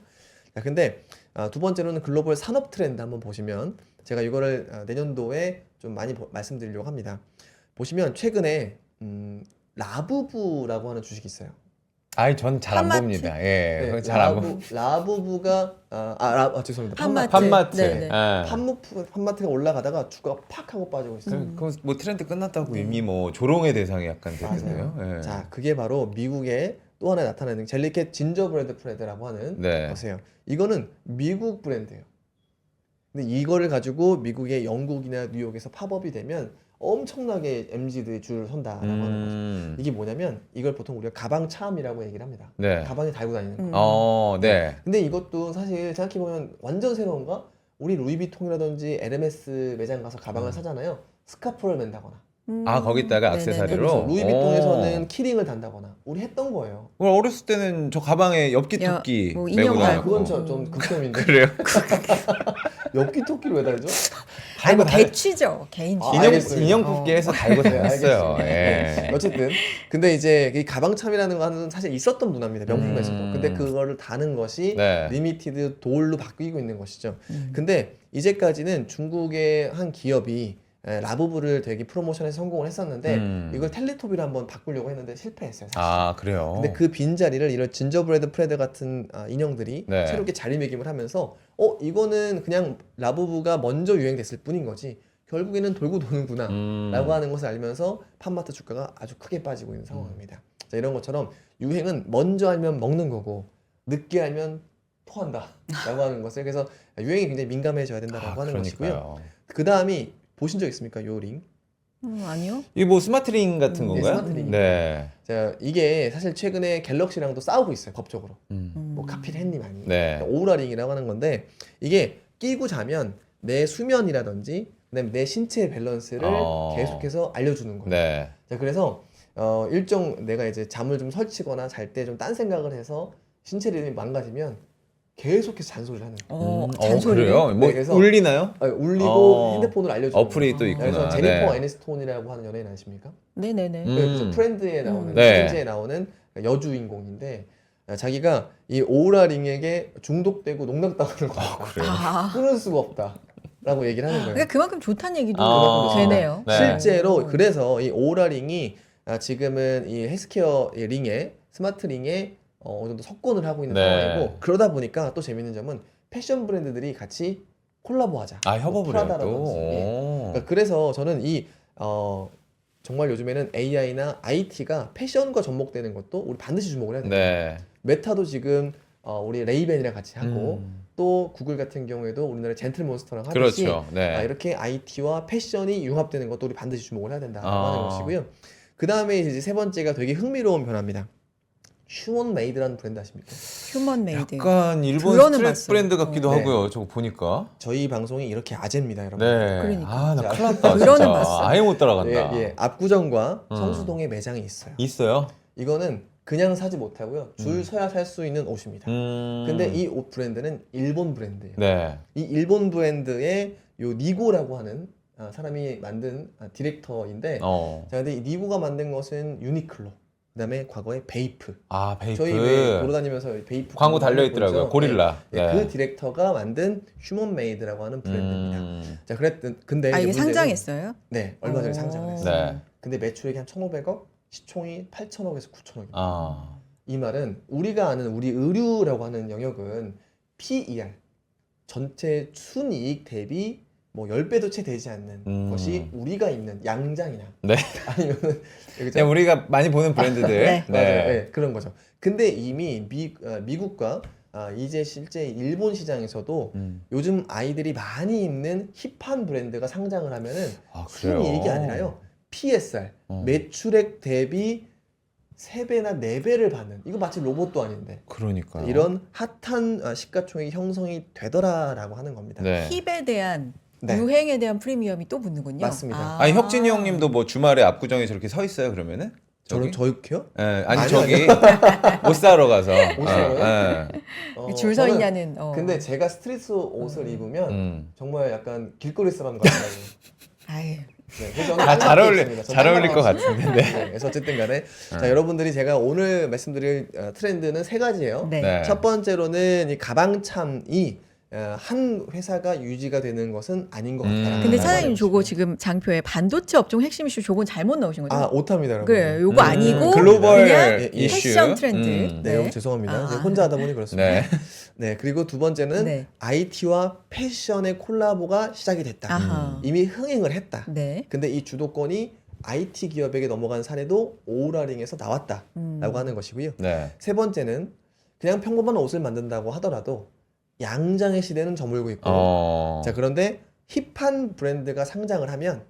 Speaker 3: 자, 근데 두 번째로는 글로벌 산업 트렌드 한번 보시면 제가 이거를 내년도에 좀 많이 말씀드리려고 합니다. 보시면 최근에 라부부라고 하는 주식이 있어요.
Speaker 1: 아니 전 잘 안
Speaker 2: 판마트?
Speaker 1: 봅니다. 예, 잘 안 봅니다.
Speaker 3: 라부부가 죄송합니다.
Speaker 2: 판마트.
Speaker 1: 판마트.
Speaker 2: 네, 네.
Speaker 1: 예.
Speaker 3: 판마트가 올라가다가 주가가 팍 하고 빠지고 있어요.
Speaker 1: 그럼 뭐 트렌드 끝났다고 이미 뭐 조롱의 대상이 약간 됐는데요. 예.
Speaker 3: 자, 그게 바로 미국의 또 하나 나타나는 젤리캣 진저브레드 프레드라고 하는
Speaker 1: 네.
Speaker 3: 것이에요. 이거는 미국 브랜드예요. 근데 이거를 가지고 미국의 영국이나 뉴욕에서 팝업이 되면 엄청나게 MZ들이 줄을 선다라고 하는 거죠. 이게 뭐냐면 이걸 보통 우리가 가방 차함이라고 얘기를 합니다.
Speaker 1: 네.
Speaker 3: 가방에 달고 다니는 거.
Speaker 1: 네.
Speaker 3: 근데 이것도 사실 생각해보면 완전 새로운가? 우리 루이비통이라든지 에르메스 매장 가서 가방을 사잖아요. 스카프를 맨다거나.
Speaker 1: 거기다가
Speaker 2: 네네네.
Speaker 1: 액세서리로.
Speaker 3: 그렇죠. 루이비통에서는 키링을 단다거나. 우리 했던 거예요.
Speaker 1: 어렸을 때는 저 가방에 엽기
Speaker 2: 야,
Speaker 1: 토끼
Speaker 2: 뭐
Speaker 1: 메고
Speaker 2: 인형
Speaker 3: 아,
Speaker 2: 달고.
Speaker 1: 다니고.
Speaker 3: 그건 좀 극혐인데.
Speaker 1: 그래요?
Speaker 3: 엽기 토끼를 왜 달죠?
Speaker 2: 아니 뭐
Speaker 1: 달고
Speaker 2: 배치죠 개인치.
Speaker 3: 아,
Speaker 1: 인형
Speaker 3: 알겠습니다.
Speaker 1: 인형 뽑기에서 달고 다녔어요.
Speaker 3: 알겠습니다.
Speaker 1: 예.
Speaker 3: 어쨌든 근데 이제 이 가방참이라는 거는 사실 있었던 문화입니다. 명품에서도. 근데 그거를 다는 것이
Speaker 1: 네.
Speaker 3: 리미티드 돌로 바뀌고 있는 것이죠. 근데 이제까지는 중국의 한 기업이 라부부를 되게 프로모션에 성공을 했었는데 이걸 텔레토비로 한번 바꾸려고 했는데 실패했어요. 사실.
Speaker 1: 아 그래요.
Speaker 3: 근데 그 빈자리를 이런 진저브레드 프레드 같은 인형들이
Speaker 1: 네.
Speaker 3: 새롭게 자리매김을 하면서 이거는 그냥 라부부가 먼저 유행됐을 뿐인 거지 결국에는 돌고 도는구나 라고 하는 것을 알면서 판마트 주가가 아주 크게 빠지고 있는 상황입니다. 자, 이런 것처럼 유행은 먼저 알면 먹는 거고 늦게 알면 토한다 라고 하는 것을 그래서 유행이 굉장히 민감해져야 된다라고 하는 것이고요. 그 다음이 보신 적 있습니까? 요 링.
Speaker 2: 아니요.
Speaker 1: 이게 뭐 스마트링 같은
Speaker 3: 네,
Speaker 1: 건가요?
Speaker 3: 스마트링.
Speaker 1: 네.
Speaker 3: 자, 이게 사실 최근에 갤럭시랑도 싸우고 있어요. 법적으로.
Speaker 1: 음.
Speaker 3: 뭐 카피를 했니 아니.
Speaker 1: 네.
Speaker 3: 오우라링이라고 하는 건데 이게 끼고 자면 내 수면이라든지 그다음에 내 신체의 밸런스를 계속해서 알려주는 거예요.
Speaker 1: 네.
Speaker 3: 자, 그래서 일정 내가 이제 잠을 좀 설치거나 잘 때 좀 딴 생각을 해서 신체 리듬이 망가지면 계속해서 잔소리를 하는 거예요.
Speaker 2: 잔소리.
Speaker 1: 그래요? 뭐
Speaker 3: 네, 그래서-
Speaker 1: 울리나요?
Speaker 3: 울리고 핸드폰을 알려주는
Speaker 1: 어플이 또
Speaker 3: 거예요.
Speaker 1: 있구나.
Speaker 3: 그래서 제니퍼
Speaker 1: 네.
Speaker 3: 애니스톤이라고 하는 연예인 아십니까?
Speaker 2: 네네네.
Speaker 3: 그래서 프렌드에 나오는
Speaker 1: 네.
Speaker 3: 프렌즈에 나오는 여주인공인데 자기가 이 오우라링에게 중독되고 농락당하는 거야.
Speaker 1: 그래요?
Speaker 3: 끊을 수가 없다라고 얘기를 하는 거예요.
Speaker 2: 그러니까 그만큼 좋다는 얘기도
Speaker 1: 아,
Speaker 2: 되네요.
Speaker 1: 네.
Speaker 3: 실제로 그래서 이 오우라링이 지금은 이 헬스케어 이 링에 스마트 링에 어느 정도 석권을 하고 있는
Speaker 1: 네.
Speaker 3: 상황이고 그러다 보니까 또 재밌는 점은 패션 브랜드들이 같이 콜라보하자.
Speaker 1: 협업을
Speaker 3: 뭐
Speaker 1: 해요 또.
Speaker 3: 프라다라든지. 예.
Speaker 1: 오.
Speaker 3: 그러니까 그래서 저는 이 정말 요즘에는 AI나 IT가 패션과 접목되는 것도 우리 반드시 주목을 해야 돼요.
Speaker 1: 네.
Speaker 3: 메타도 지금 우리 레이벤이랑 같이 하고
Speaker 1: 음.
Speaker 3: 또 구글 같은 경우에도 우리나라 젠틀몬스터랑 하듯이
Speaker 1: 그렇죠. 네.
Speaker 3: 이렇게 IT와 패션이 융합되는 것도 우리 반드시 주목을 해야 된다고
Speaker 1: 아.
Speaker 3: 하는 것이고요. 그 다음에 이제 세 번째가 되게 흥미로운 변화입니다. 휴먼 메이드라는 브랜드 아십니까?
Speaker 2: 휴먼 메이드.
Speaker 1: 약간 일본
Speaker 2: 들어는
Speaker 1: 스트릿
Speaker 2: 봤어요.
Speaker 1: 브랜드 같기도
Speaker 3: 네.
Speaker 1: 하고요. 저거 보니까.
Speaker 3: 저희 방송이 이렇게 아재입니다, 여러분.
Speaker 1: 네.
Speaker 2: 그러니까.
Speaker 1: 아, 나
Speaker 3: 자,
Speaker 1: 큰일 났다.
Speaker 2: 들어는
Speaker 1: 진짜.
Speaker 2: 봤어요.
Speaker 1: 아예 못 따라간다.
Speaker 3: 예, 압구정과
Speaker 1: 음.
Speaker 3: 성수동에 매장이 있어요.
Speaker 1: 있어요?
Speaker 3: 이거는 그냥 사지 못하고요. 줄 서야 살 수 있는 옷입니다. 근데 이 옷 브랜드는 일본 브랜드예요.
Speaker 1: 네.
Speaker 3: 이 일본 브랜드의 요 니고라고 하는 사람이 만든 디렉터인데
Speaker 1: 어.
Speaker 3: 자, 근데 이 니고가 만든 것은 유니클로, 그다음에 과거에 베이프.
Speaker 1: 아, 베이프.
Speaker 3: 저희 왜 돌아다니면서 베이프
Speaker 1: 광고 달려
Speaker 3: 많이
Speaker 1: 있더라고요.
Speaker 3: 보죠?
Speaker 1: 고릴라.
Speaker 3: 네.
Speaker 1: 네.
Speaker 3: 그 디렉터가 만든 휴먼 메이드라고 하는 브랜드입니다. 자, 근데
Speaker 2: 아,
Speaker 3: 이제
Speaker 2: 이게
Speaker 3: 문제는-
Speaker 2: 상장했어요?
Speaker 3: 네, 얼마 전에
Speaker 2: 오.
Speaker 3: 상장을 했어요.
Speaker 1: 네.
Speaker 3: 근데 매출액이 한 1,500억, 시총이 8천억에서 9천억입니다.
Speaker 1: 아.
Speaker 3: 이 말은 우리가 아는 우리 의류라고 하는 영역은 PER, 전체 순이익 대비 뭐 10배도 채 되지 않는 것이 우리가 있는 양장이나
Speaker 1: 네.
Speaker 3: 아니면은
Speaker 1: 그냥 우리가 많이 보는 브랜드들.
Speaker 2: 네.
Speaker 3: 맞아요. 네, 그런 거죠. 근데 이미 미국과 이제 실제 일본 시장에서도 요즘 아이들이 많이 입는 힙한 브랜드가 상장을 하면은
Speaker 1: 아, 그래요?
Speaker 3: 순이익이 아니라요. PSR,
Speaker 1: 어.
Speaker 3: 매출액 대비 3배나 4배를 받는, 이거 마치 로봇도 아닌데
Speaker 1: 그러니까.
Speaker 3: 이런 핫한 시가총액이 형성이 되더라라고 하는 겁니다.
Speaker 1: 네.
Speaker 2: 힙에 대한
Speaker 3: 네.
Speaker 2: 유행에 대한 프리미엄이 또 붙는군요.
Speaker 3: 맞습니다.
Speaker 1: 아니, 혁진이 형님도 뭐 주말에 압구정에 저렇게 서 있어요, 그러면은?
Speaker 3: 저는 저렇게요?
Speaker 1: 예, 아니
Speaker 3: 아니요,
Speaker 1: 저기 옷 사러 가서.
Speaker 3: 옷 사러요?
Speaker 2: 줄 서
Speaker 3: 저는
Speaker 2: 있냐는.
Speaker 3: 근데 제가 스트리트 옷을 입으면 정말 약간 길거리 사람 같아요.
Speaker 2: 아유.
Speaker 3: 네, 그래서 저는
Speaker 1: 아, 잘 어울릴
Speaker 3: 있습니다. 저는
Speaker 1: 잘 어울릴 것
Speaker 3: 상관없이.
Speaker 1: 같은데. 네.
Speaker 3: 네, 그래서 어쨌든 간에 자, 여러분들이 제가 오늘 말씀드릴 트렌드는 3가지예요.
Speaker 2: 네.
Speaker 1: 네.
Speaker 3: 첫 번째로는 이 가방참이 한 회사가 유지가 되는 것은 아닌 것 같다.
Speaker 2: 근데 사장님 저거 지금 장표에 반도체 업종 핵심 이슈 저건 잘못 넣으신 거죠?
Speaker 3: 오타입니다, 여러분.
Speaker 2: 그래, 요거 아니고
Speaker 1: 글로벌
Speaker 2: 그냥
Speaker 3: 예,
Speaker 1: 이슈.
Speaker 2: 패션 트렌드.
Speaker 3: 네, 여러분 죄송합니다.
Speaker 2: 아.
Speaker 3: 제가 혼자 하다 보니 그렇습니다.
Speaker 1: 네.
Speaker 3: 네, 그리고 두 번째는
Speaker 2: 네.
Speaker 3: IT와 패션의 콜라보가 시작이 됐다.
Speaker 2: 아하.
Speaker 3: 이미 흥행을 했다.
Speaker 2: 네.
Speaker 3: 근데 이 주도권이 IT 기업에게 넘어간 사례도 오우라링에서 나왔다라고 하는 것이고요.
Speaker 1: 네.
Speaker 3: 세 번째는 그냥 평범한 옷을 만든다고 하더라도 양장의 시대는 저물고 있고 자, 그런데 힙한 브랜드가 상장을 하면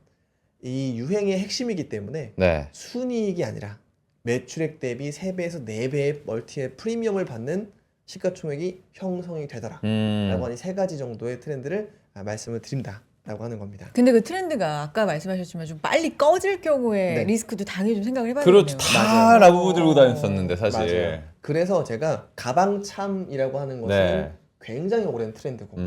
Speaker 3: 이 유행의 핵심이기 때문에
Speaker 1: 네.
Speaker 3: 순이익이 아니라 매출액 대비 3배에서 4배의 멀티의 프리미엄을 받는 시가총액이 형성이 되더라 라고 하는 3가지 정도의 트렌드를 말씀을 드립니다 라고 하는 겁니다.
Speaker 2: 근데 그 트렌드가 아까 말씀하셨지만 좀 빨리 꺼질 경우에
Speaker 3: 네.
Speaker 2: 리스크도 당연히 좀 생각을 해봐야
Speaker 1: 그렇죠.
Speaker 2: 되네요.
Speaker 1: 다
Speaker 3: 맞아요.
Speaker 1: 라부부 들고 다녔었는데 사실.
Speaker 3: 맞아요. 그래서 제가 가방참이라고 하는 것은
Speaker 1: 네.
Speaker 3: 굉장히 오랜 트렌드고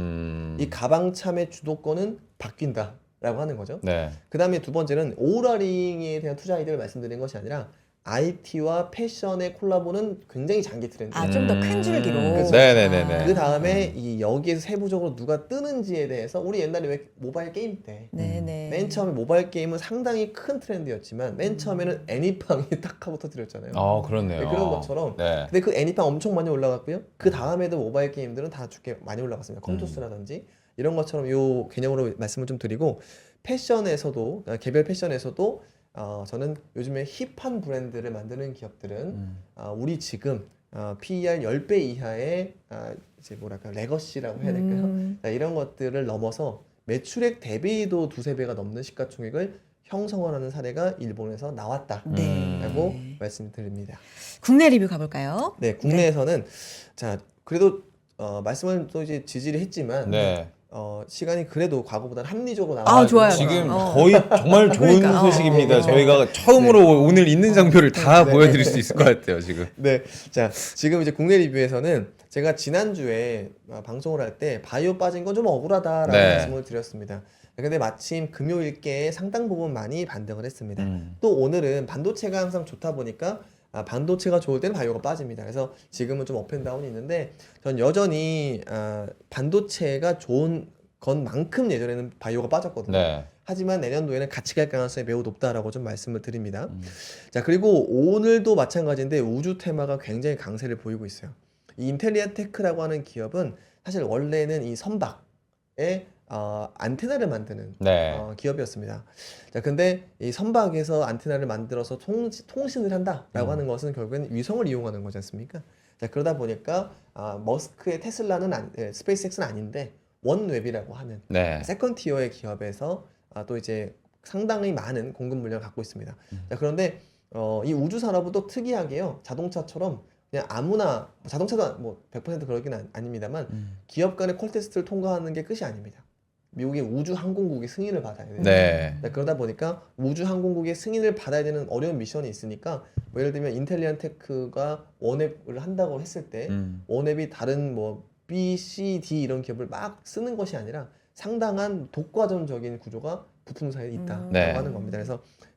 Speaker 3: 이 가방참의 주도권은 바뀐다라고 하는 거죠.
Speaker 1: 네.
Speaker 3: 그 다음에 두 번째는 오라링에 대한 투자 아이디어를 말씀드린 것이 아니라 IT와 패션의 콜라보는 굉장히 장기 트렌드.
Speaker 2: 아, 좀 더 큰 줄기로.
Speaker 3: 그렇죠.
Speaker 1: 네네네네.
Speaker 3: 그 다음에 이 여기에서 세부적으로 누가 뜨는지에 대해서 우리 옛날에 왜 모바일 게임 때
Speaker 2: 네네.
Speaker 3: 맨 처음에 모바일 게임은 상당히 큰 트렌드였지만 맨 처음에는 애니팡이 딱 하고 터뜨렸잖아요.
Speaker 1: 아, 그렇네요.
Speaker 3: 네, 그런 것처럼.
Speaker 1: 네.
Speaker 3: 근데 그 애니팡 엄청 많이 올라갔고요. 그 다음에도 모바일 게임들은 다 좋게 많이 올라갔습니다. 컴투스라든지 이런 것처럼 요 개념으로 말씀을 좀 드리고 패션에서도 개별 패션에서도 저는 요즘에 힙한 브랜드를 만드는 기업들은 우리 지금 PER 10배 이하의 이제 뭐랄까 레거시라고 해야 될까요? 자, 이런 것들을 넘어서 매출액 대비도 2~3배가 넘는 시가총액을 형성하는 사례가 일본에서 나왔다라고
Speaker 2: 네.
Speaker 3: 말씀드립니다.
Speaker 2: 국내 리뷰 가볼까요?
Speaker 3: 네, 국내에서는 자 그래도 말씀을 또 이제 지지를 했지만
Speaker 1: 네.
Speaker 3: 시간이 그래도 과거보다 합리적으로
Speaker 2: 아,
Speaker 3: 나와.
Speaker 2: 좋아요.
Speaker 1: 지금
Speaker 2: 어.
Speaker 1: 거의 정말 좋은
Speaker 2: 그러니까,
Speaker 1: 소식입니다.
Speaker 2: 어.
Speaker 1: 저희가 처음으로 오늘 있는 장표를 다
Speaker 3: 네.
Speaker 1: 보여드릴 수 있을 것 같아요, 지금.
Speaker 3: 네, 자 지금 이제 국내 리뷰에서는 제가 지난주에 방송을 할 때 바이오 빠진 건 좀 억울하다라고
Speaker 1: 네.
Speaker 3: 말씀을 드렸습니다. 근데 마침 금요일께 상당 부분 많이 반등을 했습니다.
Speaker 1: 음.
Speaker 3: 또 오늘은 반도체가 항상 좋다 보니까 반도체가 좋을 때는 바이오가 빠집니다. 그래서 지금은 좀 업앤다운이 있는데 전 여전히 반도체가 좋은 것만큼 예전에는 바이오가 빠졌거든요.
Speaker 1: 네.
Speaker 3: 하지만 내년도에는 같이 갈 가능성이 매우 높다라고 좀 말씀을 드립니다. 자, 그리고 오늘도 마찬가지인데 우주 테마가 굉장히 강세를 보이고 있어요. 이 인텔리아 테크라고 하는 기업은 사실 원래는 이 선박에 안테나를 만드는
Speaker 1: 네.
Speaker 3: 기업이었습니다. 자, 근데 이 선박에서 안테나를 만들어서 통신을 한다라고 하는 것은 결국엔 위성을 이용하는 거지 않습니까? 자, 그러다 보니까 머스크의 테슬라는 스페이스X는 아닌데 원웹이라고 하는
Speaker 1: 네.
Speaker 3: 세컨 티어의 기업에서 또 이제 상당히 많은 공급 물량을 갖고 있습니다. 자, 그런데 이 우주 산업은 또 특이하게요. 자동차처럼 그냥 아무나 자동차도 뭐 100% 그러긴 아닙니다만 기업 간의 콜테스트를 통과하는 게 끝이 아닙니다. 미국의 우주 항공국의 승인을 받아야 돼요.
Speaker 1: 네.
Speaker 3: 자, 그러다 보니까 우주 항공국의 승인을 받아야 되는 어려운 미션이 있으니까 뭐 예를 들면 인텔리안 테크가 원앱을 한다고 했을 때 원앱이 다른 뭐 B, C, D 이런 기업을 막 쓰는 것이 아니라 상당한 독과점적인 구조가 부품사에 있다라고
Speaker 1: 네.
Speaker 3: 하는 겁니다.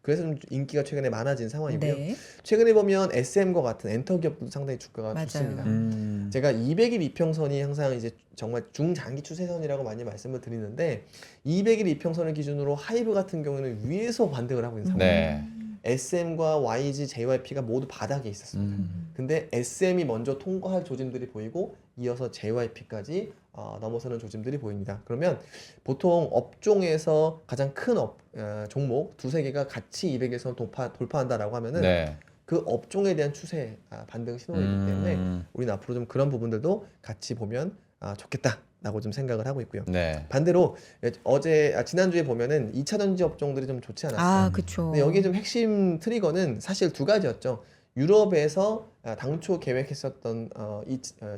Speaker 3: 그래서 좀 인기가 최근에 많아진 상황이고요.
Speaker 2: 네.
Speaker 3: 최근에 보면 SM과 같은 엔터 기업도 상당히 주가가
Speaker 2: 맞아요.
Speaker 3: 좋습니다.
Speaker 1: 음.
Speaker 3: 제가 200일 이평선이 항상 이제 정말 중장기 추세선이라고 많이 말씀을 드리는데 200일 이평선을 기준으로 하이브 같은 경우는 위에서 반등을 하고 있는 상황이에요.
Speaker 1: 네.
Speaker 3: SM과 YG, JYP가 모두 바닥에 있었습니다. 근데 SM이 먼저 통과할 조짐들이 보이고 이어서 JYP까지 넘어서는 조짐들이 보입니다. 그러면 보통 업종에서 가장 큰 종목 두세 개가 같이 200에서 돌파한다라고 하면은
Speaker 1: 네.
Speaker 3: 그 업종에 대한 추세 반등 신호이기 때문에 우리는 앞으로 좀 그런 부분들도 같이 보면 좋겠다라고 좀 생각을 하고 있고요.
Speaker 1: 네.
Speaker 3: 반대로 지난주에 보면은 2차 전지 업종들이 좀 좋지 않았어요.
Speaker 2: 아, 그렇죠.
Speaker 3: 근데 여기에 좀 핵심 트리거는 사실 두 가지였죠. 유럽에서 당초 계획했었던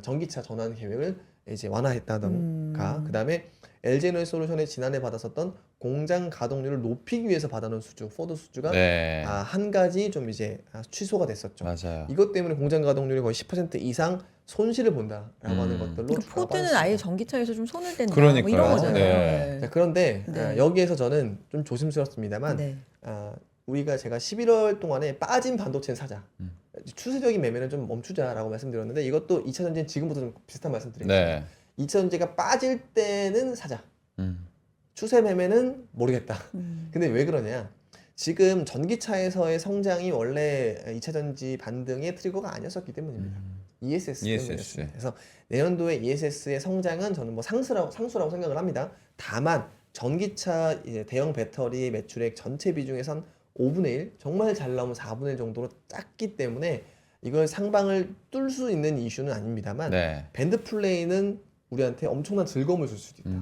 Speaker 3: 전기차 전환 계획을 이제 완화했다던가, 그다음에 LG에너지솔루션이 지난해 받았었던 공장 가동률을 높이기 위해서 받아놓은 수주, 포드 수주가
Speaker 1: 네.
Speaker 3: 한 가지 좀 이제 취소가 됐었죠.
Speaker 1: 맞아요.
Speaker 3: 이것 때문에 공장 가동률이 거의 10% 이상 손실을 본다라고 하는 것들로
Speaker 2: 그러니까
Speaker 3: 주가가
Speaker 2: 포드는
Speaker 3: 빠졌습니다.
Speaker 2: 아예 전기차에서 좀 손을 뗀다.
Speaker 1: 그러니까요.
Speaker 2: 뭐 이런 거잖아요.
Speaker 1: 네.
Speaker 3: 자, 그런데
Speaker 2: 네.
Speaker 3: 여기에서 저는 좀 조심스럽습니다만
Speaker 2: 네.
Speaker 3: 제가 11월 동안에 빠진 반도체는 사자. 추세적인 매매는 좀 멈추자라고 말씀드렸는데 이것도 2차 전지는 지금부터 좀 비슷한 말씀드리겠습니다.
Speaker 1: 네.
Speaker 3: 2차 전지가 빠질 때는 사자.
Speaker 1: 음.
Speaker 3: 추세 매매는 모르겠다.
Speaker 2: 음.
Speaker 3: 근데 왜 그러냐? 지금 전기차에서의 성장이 원래 2차 전지 반등의 트리거가 아니었었기 때문입니다. ESS 때문이었습니다. 그래서 내년도에 ESS의 성장은 저는 뭐 상수라고 생각을 합니다. 다만 전기차 이제 대형 배터리 매출액 전체 비중에선 5분의 1, 정말 잘 나오면 4분의 1 정도로 작기 때문에 이걸 상방을 뚫을 수 있는 이슈는 아닙니다만
Speaker 1: 네.
Speaker 3: 밴드 플레이는 우리한테 엄청난 즐거움을 줄 수도 있다.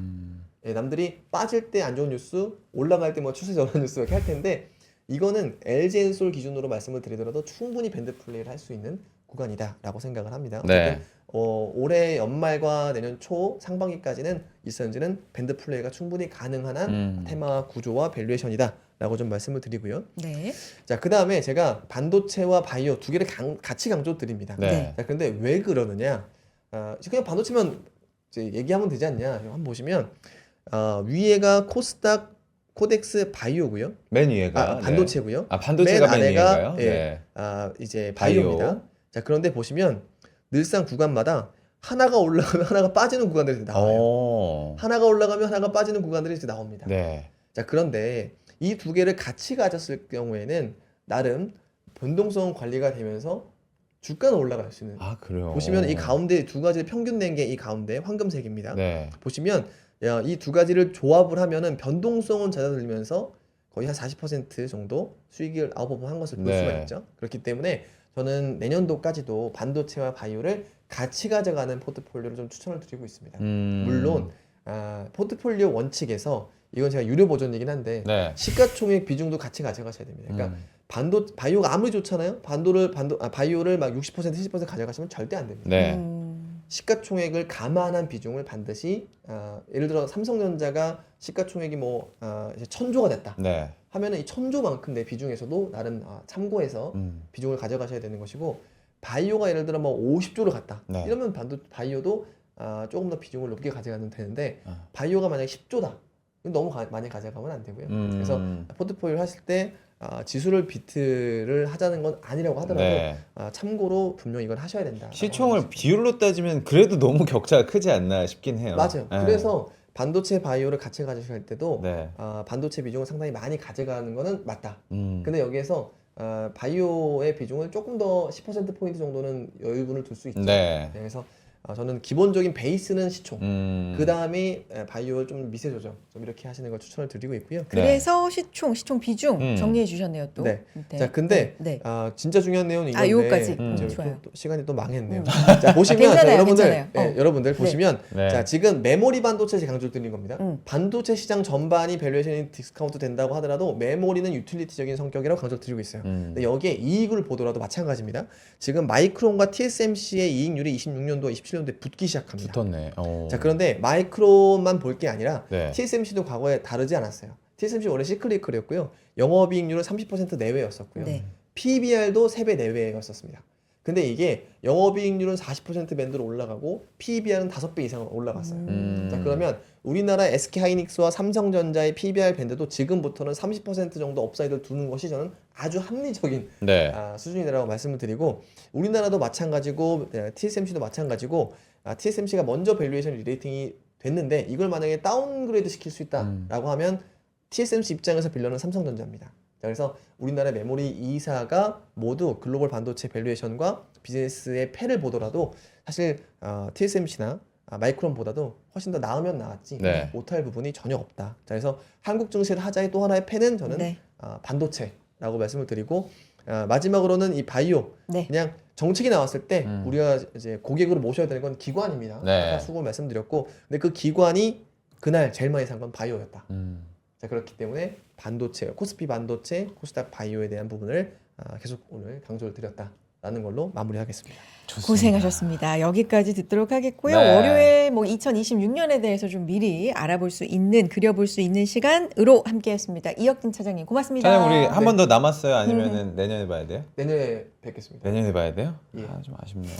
Speaker 3: 예, 남들이 빠질 때 안 좋은 뉴스, 올라갈 때 뭐 추세 전환 뉴스 이렇게 할 텐데 이거는 LG엔솔 기준으로 말씀을 드리더라도 충분히 밴드 플레이를 할 수 있는 구간이다라고 생각을 합니다.
Speaker 1: 네.
Speaker 3: 어쨌든 올해 연말과 내년 초 상반기까지는 이선지는 밴드 플레이가 충분히 가능한 한 테마 구조와 밸류에이션이다라고 좀 말씀을 드리고요.
Speaker 2: 네.
Speaker 3: 자, 그 다음에 제가 반도체와 바이오 두 개를 같이 강조드립니다.
Speaker 1: 네.
Speaker 3: 자, 그런데 왜 그러느냐? 그냥 반도체만 이제 얘기하면 되지 않냐? 한번 보시면 위에가 코스닥 코덱스 바이오고요.
Speaker 1: 맨 위에가
Speaker 3: 반도체고요.
Speaker 1: 네. 반도체가 맨
Speaker 3: 아래가
Speaker 1: 위에가요? 네.
Speaker 3: 이제
Speaker 1: 바이오.
Speaker 3: 바이오입니다. 자, 그런데 보시면 늘상 구간마다 하나가 올라가면 하나가 빠지는 구간들이 나와요. 하나가 올라가면 하나가 빠지는 구간들이 이제 나옵니다.
Speaker 1: 네.
Speaker 3: 자, 그런데 이 두 개를 같이 가졌을 경우에는 나름 변동성 관리가 되면서 주가는 올라갈 수 있는.
Speaker 1: 그래요.
Speaker 3: 보시면 이 가운데 두 가지를 평균 낸 게 이 가운데 황금색입니다.
Speaker 1: 네.
Speaker 3: 보시면 이 두 가지를 조합을 하면은 변동성은 잦아들면서 거의 한 40% 정도 수익을 아웃퍼폼한 것을 볼
Speaker 1: 네.
Speaker 3: 수가 있죠. 그렇기 때문에 저는 내년도까지도 반도체와 바이오를 같이 가져가는 포트폴리오를 좀 추천을 드리고 있습니다. 물론 포트폴리오 원칙에서 이건 제가 유료 버전이긴 한데
Speaker 1: 네.
Speaker 3: 시가총액 비중도 같이 가져가셔야 됩니다. 그러니까 바이오가 아무리 좋잖아요. 바이오를 막 60%, 70% 가져가시면 절대 안 됩니다.
Speaker 1: 네.
Speaker 3: 시가총액을 감안한 비중을 반드시 예를 들어 삼성전자가 시가총액이 이제 1000조가 됐다
Speaker 1: 네.
Speaker 3: 하면은 이 1000조만큼 내 비중에서도 나름 참고해서 비중을 가져가셔야 되는 것이고 바이오가 예를 들어 50조를 갔다
Speaker 1: 네.
Speaker 3: 이러면 바이오도 조금 더 비중을 높게 가져가면 되는데 바이오가 만약에 10조다 너무 많이 가져가면 안 되고요. 그래서 포트폴리오를 하실 때 지수를 비트를 하자는 건 아니라고 하더라도
Speaker 1: 네.
Speaker 3: 참고로 분명히 이걸 하셔야 된다.
Speaker 1: 시총을 비율로 따지면 그래도 너무 격차가 크지 않나 싶긴 해요.
Speaker 3: 맞아요.
Speaker 1: 네.
Speaker 3: 그래서 반도체 바이오를 같이 가져갈 때도
Speaker 1: 네.
Speaker 3: 반도체 비중을 상당히 많이 가져가는 거는 맞다.
Speaker 1: 음.
Speaker 3: 근데 여기에서 바이오의 비중을 조금 더 10%포인트 정도는 여유분을 둘 수 있죠.
Speaker 1: 네.
Speaker 3: 그래서 저는 기본적인 베이스는 시총, 그 다음에 바이오를 좀 미세 조정, 좀 이렇게 하시는 걸 추천을 드리고 있고요.
Speaker 2: 그래서 시총 비중 정리해 주셨네요 또.
Speaker 3: 네. 자, 근데 진짜 중요한 내용은 이건데
Speaker 2: 요거까지.
Speaker 3: 좋아요. 또 시간이 또 망했네요.
Speaker 2: 자,
Speaker 3: 자, 보시면 자,
Speaker 2: 괜찮아요.
Speaker 3: 여러분들 보시면
Speaker 1: 네.
Speaker 3: 자, 지금 메모리 반도체 강조 드리는 겁니다. 반도체 시장 전반이 밸류에이션이 디스카운트 된다고 하더라도 메모리는 유틸리티적인 성격이라고 강조 드리고 있어요. 근데 여기에 이익을 보더라도 마찬가지입니다. 지금 마이크론과 TSMC의 이익률이 26년도와 27년도에 붙기 시작합니다.
Speaker 1: 붙었네.
Speaker 3: 자, 그런데 마이크론만 볼 게 아니라
Speaker 1: 네.
Speaker 3: TSMC도 과거에 다르지 않았어요. TSMC 원래 시클리컬이었고요. 영업이익률은 30% 내외였었고요.
Speaker 2: 네.
Speaker 3: PBR도 3배 내외였었습니다. 근데 이게 영업이익률은 40% 밴드로 올라가고 PBR은 5배 이상 올라갔어요. 자, 그러면 우리나라 SK하이닉스와 삼성전자의 PBR 밴드도 지금부터는 30% 정도 업사이드를 두는 것이 저는 아주 합리적인
Speaker 1: 네.
Speaker 3: 수준이라고 말씀을 드리고, 우리나라도 마찬가지고 TSMC도 마찬가지고 TSMC가 먼저 밸류에이션 리레이팅이 됐는데 이걸 만약에 다운그레이드 시킬 수 있다라고 하면 TSMC 입장에서 빌려는 삼성전자입니다. 자, 그래서 우리나라 메모리 2사가 모두 글로벌 반도체 밸류에이션과 비즈니스의 패를 보더라도 사실 TSMC나 마이크론보다도 훨씬 더 나으면 나았지
Speaker 1: 네.
Speaker 3: 못할 부분이 전혀 없다. 자, 그래서 한국 증시를 하자의 또 하나의 패는 저는
Speaker 2: 네.
Speaker 3: 반도체라고 말씀을 드리고, 마지막으로는 이 바이오,
Speaker 2: 네.
Speaker 3: 그냥 정책이 나왔을 때 우리가 이제 고객으로 모셔야 되는 건 기관입니다.
Speaker 1: 네.
Speaker 3: 아까 수고 말씀드렸고, 근데 그 기관이 그날 제일 많이 산 건 바이오였다. 자, 그렇기 때문에 반도체, 코스피 반도체, 코스닥 바이오에 대한 부분을 계속 오늘 강조를 드렸다라는 걸로 마무리하겠습니다.
Speaker 1: 좋습니다.
Speaker 2: 고생하셨습니다. 여기까지 듣도록 하겠고요.
Speaker 1: 네.
Speaker 2: 월요일 2026년에 대해서 좀 미리 알아볼 수 있는, 그려볼 수 있는 시간으로 함께했습니다. 이혁진 차장님 고맙습니다.
Speaker 1: 차장님 우리 한
Speaker 3: 네.
Speaker 1: 번 더 남았어요? 아니면은 내년에 봐야 돼요?
Speaker 3: 내년에 뵙겠습니다.
Speaker 1: 내년에 봐야 돼요?
Speaker 3: 예.
Speaker 1: 좀 아쉽네요.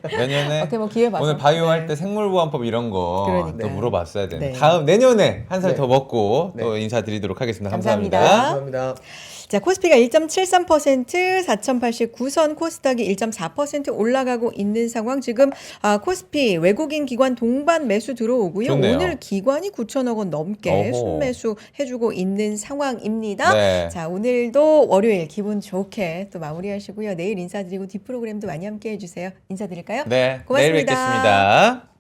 Speaker 1: 내년에
Speaker 2: 어떻게 뭐 기회 봐서.
Speaker 1: 오늘 바이오 할
Speaker 2: 네.
Speaker 1: 때 생물보안법 이런 거 또
Speaker 2: 그러니까요.
Speaker 1: 물어봤어야 되는데
Speaker 2: 네.
Speaker 1: 다음 내년에 한 살
Speaker 3: 네.
Speaker 1: 더 먹고
Speaker 3: 네.
Speaker 1: 또 인사드리도록 하겠습니다.
Speaker 2: 감사합니다.
Speaker 1: 감사합니다.
Speaker 3: 감사합니다.
Speaker 2: 자, 코스피가 1.73%, 4,089선, 코스닥이 1.4% 올라가고 있는 상황. 지금 코스피 외국인 기관 동반 매수 들어오고요.
Speaker 1: 좋네요.
Speaker 2: 오늘 기관이 9천억 원 넘게
Speaker 1: 어허.
Speaker 2: 순매수 해주고 있는 상황입니다.
Speaker 1: 네.
Speaker 2: 자, 오늘도 월요일 기분 좋게 또 마무리하시고요. 내일 인사드리고 뒷프로그램도 많이 함께 해주세요. 인사드릴까요?
Speaker 1: 네,
Speaker 2: 고맙습니다.
Speaker 1: 내일 뵙겠습니다.